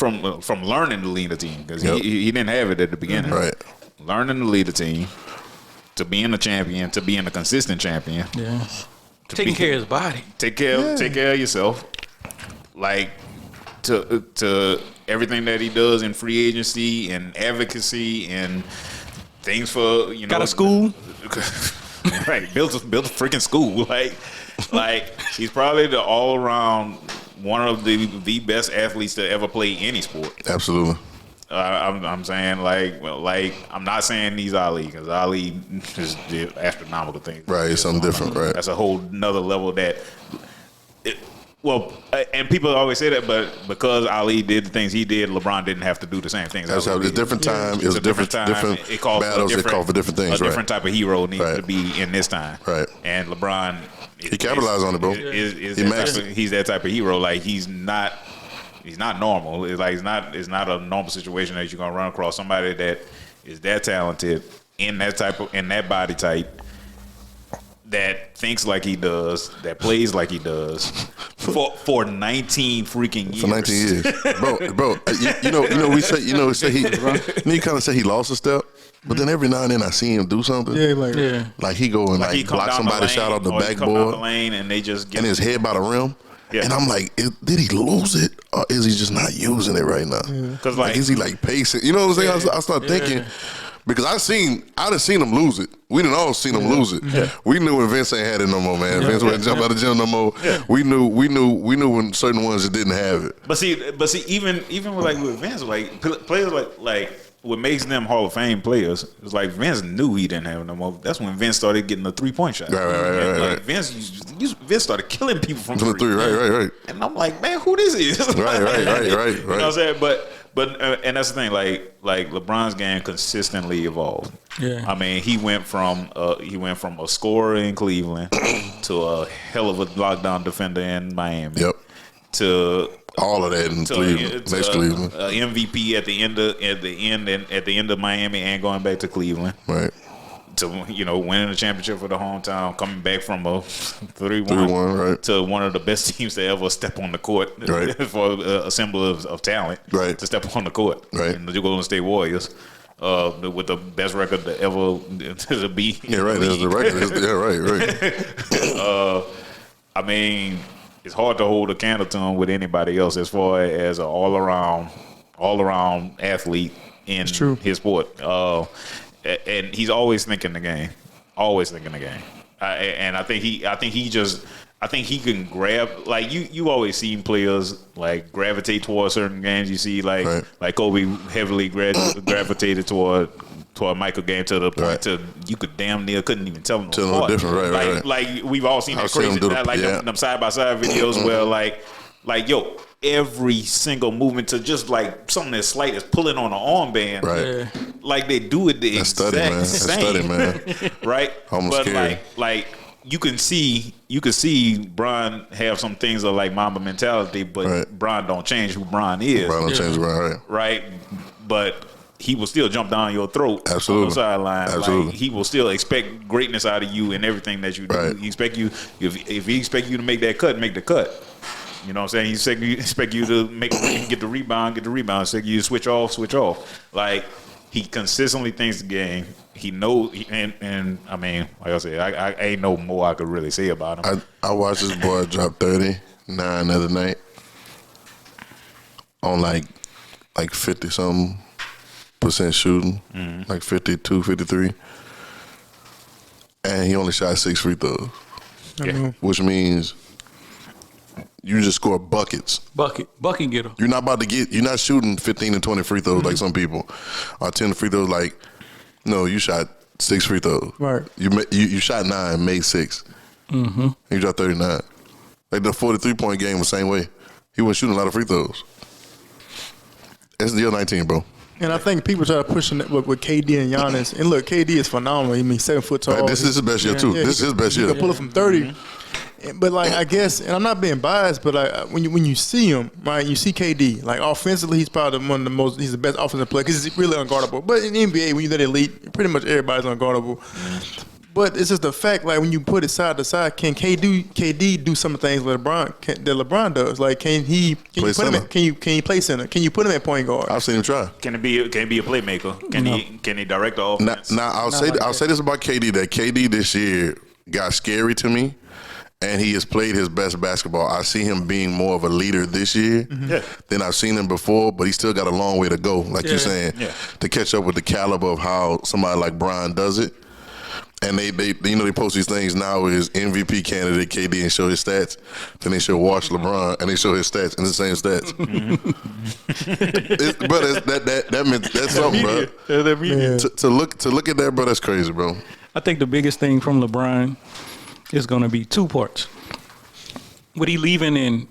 to lead a team because he didn't have it at the beginning, right? Learning to lead a team, to being a champion, to being a consistent champion, taking care of his body, take care of yourself, like. To everything that he does in free agency and advocacy and things for got a school, right? Built a freaking school. Like he's probably the all around one of the best athletes to ever play any sport. Absolutely. I'm saying I'm not saying he's Ali because Ali is astronomical things. Right, it's something different. Right, that's a whole nother level that. Well, and people always say that, but because Ali did the things he did, LeBron didn't have to do the same things. It's a different time. It was different time. It called battles. It called for different things. A different type of hero needs to be in this time. Right. And LeBron, he capitalized on it, bro. He's that type of hero. Like he's not normal. It's like it's not a normal situation that you're gonna run across somebody that is that talented in that body type. That thinks like he does, that plays like he does, for 19 freaking years. For 19 years, bro. We say he kind of say he lost a step, but then every now and then I see him do something. Like he go and like block somebody's shot off the backboard, the lane, and they just get and his head by the rim. Yeah. And I'm like, did he lose it, or is he just not using it right now? Because like, is he like pacing? You know what I'm saying? I start thinking. Because I done seen him lose it. We done all seen him lose it. Yeah. We knew when Vince ain't had it no more, man. Vince wouldn't jump out of the gym no more. Yeah. We knew when certain ones just didn't have it. But see, even with Vince, like players like what makes them Hall of Fame players is like Vince knew he didn't have it no more. That's when Vince started getting the 3-point shot. Right. Vince started killing people from three. Right. And I'm like, man, who this is? Right. You know what I'm saying? But and that's the thing. Like LeBron's game consistently evolved. Yeah. I mean, he went from a scorer in Cleveland to a hell of a lockdown defender in Miami. Yep. To all of that in Cleveland, next Cleveland. MVP at the end of Miami and going back to Cleveland. Right. To winning the championship for the hometown, coming back from a 3-1 right. to one of the best teams to ever step on the court right. for a symbol of talent. Right. To step on the court. Right. And the Golden State Warriors. With the best record to ever to be. Yeah, right. That's the record. Yeah, right. I mean, it's hard to hold a candle to him with anybody else as far as an all around athlete in his sport. And he's always thinking the game. And I think he can grab, like you always seen players like gravitate toward certain games. You see like Kobe heavily gravitated toward Michael game to the point to you could damn near couldn't even tell them no different, right. Like we've all seen that crazy them side by side videos where like yo, every single movement to just like something as slight as pulling on an armband, right? Like they do it the exact same, man. Right? Almost but scary. like you can see Bron have some things of like Mamba mentality, but Bron don't change who Bron is. Bron don't change Bron, right? But he will still jump down your throat Absolutely. on the sideline. Absolutely. Like, he will still expect greatness out of you and everything that you do. Right. He expect you if he expect you to make that cut, make the cut. You know what I'm saying? He expect you to get the rebound. Expect you to switch off. Like he consistently thinks the game. He knows, and I mean, like I said, I ain't no more I could really say about him. I watched this boy drop 39 the other night on like 50-something % shooting, like 52, 53. And he only shot 6 free throws. Yeah. Which means you just score buckets. Bucket getter. You're not shooting 15 and 20 free throws like some people. Or 10 free throws like, no, you shot 6 free throws. Right. You shot 9, made 6. Mm-hmm. You dropped 39. Like the 43-point game was the same way. He was shooting a lot of free throws. It's the 19, bro. And I think people try to push it with KD and Giannis. And look, KD is phenomenal. I mean, 7 foot tall. Right, this is his best year too. This is his best year. He can pull it from 30. But like I guess, and I'm not being biased, but like when you see him, right, you see KD. Like offensively, he's probably one of the most. He's the best offensive player because he's really unguardable. But in the NBA, when you're that elite, pretty much everybody's unguardable. But it's just the fact, like when you put it side to side, can KD do some of the things that LeBron does? Like can he play center? Can you play center? Can you put him at point guard? I've seen him try. Can he be a playmaker? Can he direct the offense? Now I'll say this about KD, that KD this year got scary to me. And he has played his best basketball. I see him being more of a leader this year than I've seen him before, but he's still got a long way to go, like you're saying, to catch up with the caliber of how somebody like Bron does it. And they post these things now is MVP candidate KD and show his stats. Then they show Wash LeBron and they show his stats and the same stats. That's something, bro. To look at that, bro, that's crazy, bro. I think the biggest thing from LeBron is going to be 2 parts. What he leaving in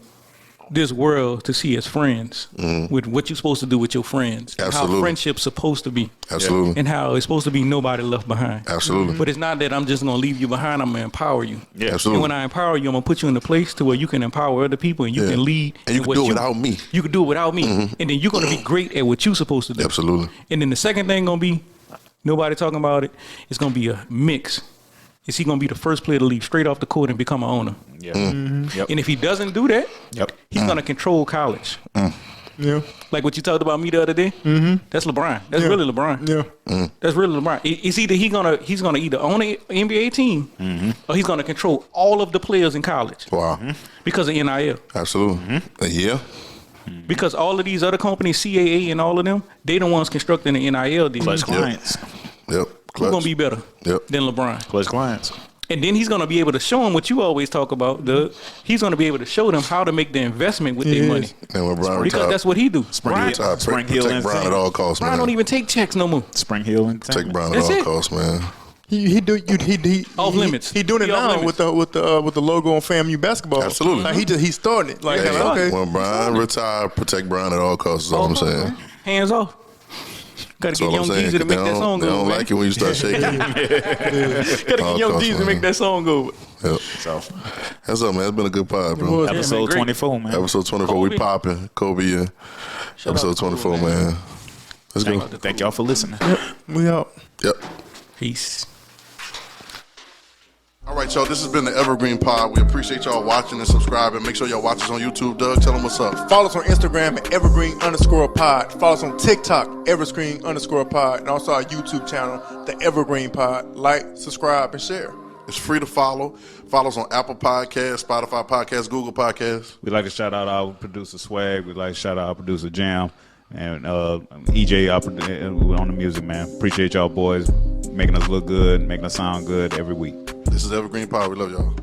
this world to see his friends, with what you're supposed to do with your friends, Absolutely. how friendship's supposed to be, Absolutely, and how it's supposed to be nobody left behind. Absolutely. But it's not that I'm just going to leave you behind. I'm going to empower you. Yeah, absolutely. And when I empower you, I'm going to put you in a place to where you can empower other people and you can lead. And you can do it without me. You can do it without me. And then you're going to be great at what you're supposed to do. Absolutely. And then the second thing going to be, nobody talking about it, it's going to be a mix. Is he going to be the first player to leave straight off the court and become an owner? Yeah. Yep. And if he doesn't do that, he's going to control college. Yeah. Like what you talked about me the other day. That's LeBron. That's really LeBron. Yeah. That's really LeBron. It's either he's gonna either own an NBA team or he's gonna control all of the players in college. Wow. Because of NIL. Absolutely. Yeah. Because all of these other companies, CAA and all of them, they the ones constructing the NIL deals. Plus clients. Yep. Who's gonna be better than LeBron? Plus clients. And then he's gonna be able to show them what you always talk about. He's gonna be able to show them how to make the investment with their money. And when Brian Because that's what he do. Spring Hill protect Brian at all costs, man. Brian don't even take checks no more. Spring Hill and Take Brian at all costs, man. He Off limits. He doing it now with the logo on FAMU basketball. Absolutely. Like he's starting it. Like Hey, okay. when Brian retire, protect Brian at all costs. Is all I'm saying. Hands off. Gotta That's get all I'm Young saying. Jeezy to make They that don't- song They go, don't man. like it when you start shaking. Gotta get Young course, Jeezy to man. make that song go. Yep. So That's up, man. It's been a good pod, bro. was. Yeah, episode man, great. 24, man. Episode 24, we Kobe. popping. Kobe, yeah. Shout out Episode to Kobe, 24, man. Let's go. Thank y'all for listening. We out. Yep. Peace. All right, y'all. This has been the Evergreen Pod. We appreciate y'all watching and subscribing. Make sure y'all watch us on YouTube. Doug, tell them what's up. Follow us on Instagram at evergreen_pod. Follow us on TikTok, evergreen_pod. And also our YouTube channel, the Evergreen Pod. Like, subscribe, and share. It's free to follow. Follow us on Apple Podcasts, Spotify Podcasts, Google Podcasts. We'd like to shout out our producer Swag. We'd like to shout out our producer Jam. And EJ on the music, man. Appreciate y'all boys making us look good, making us sound good every week. This is Evergreen Pod. We love y'all.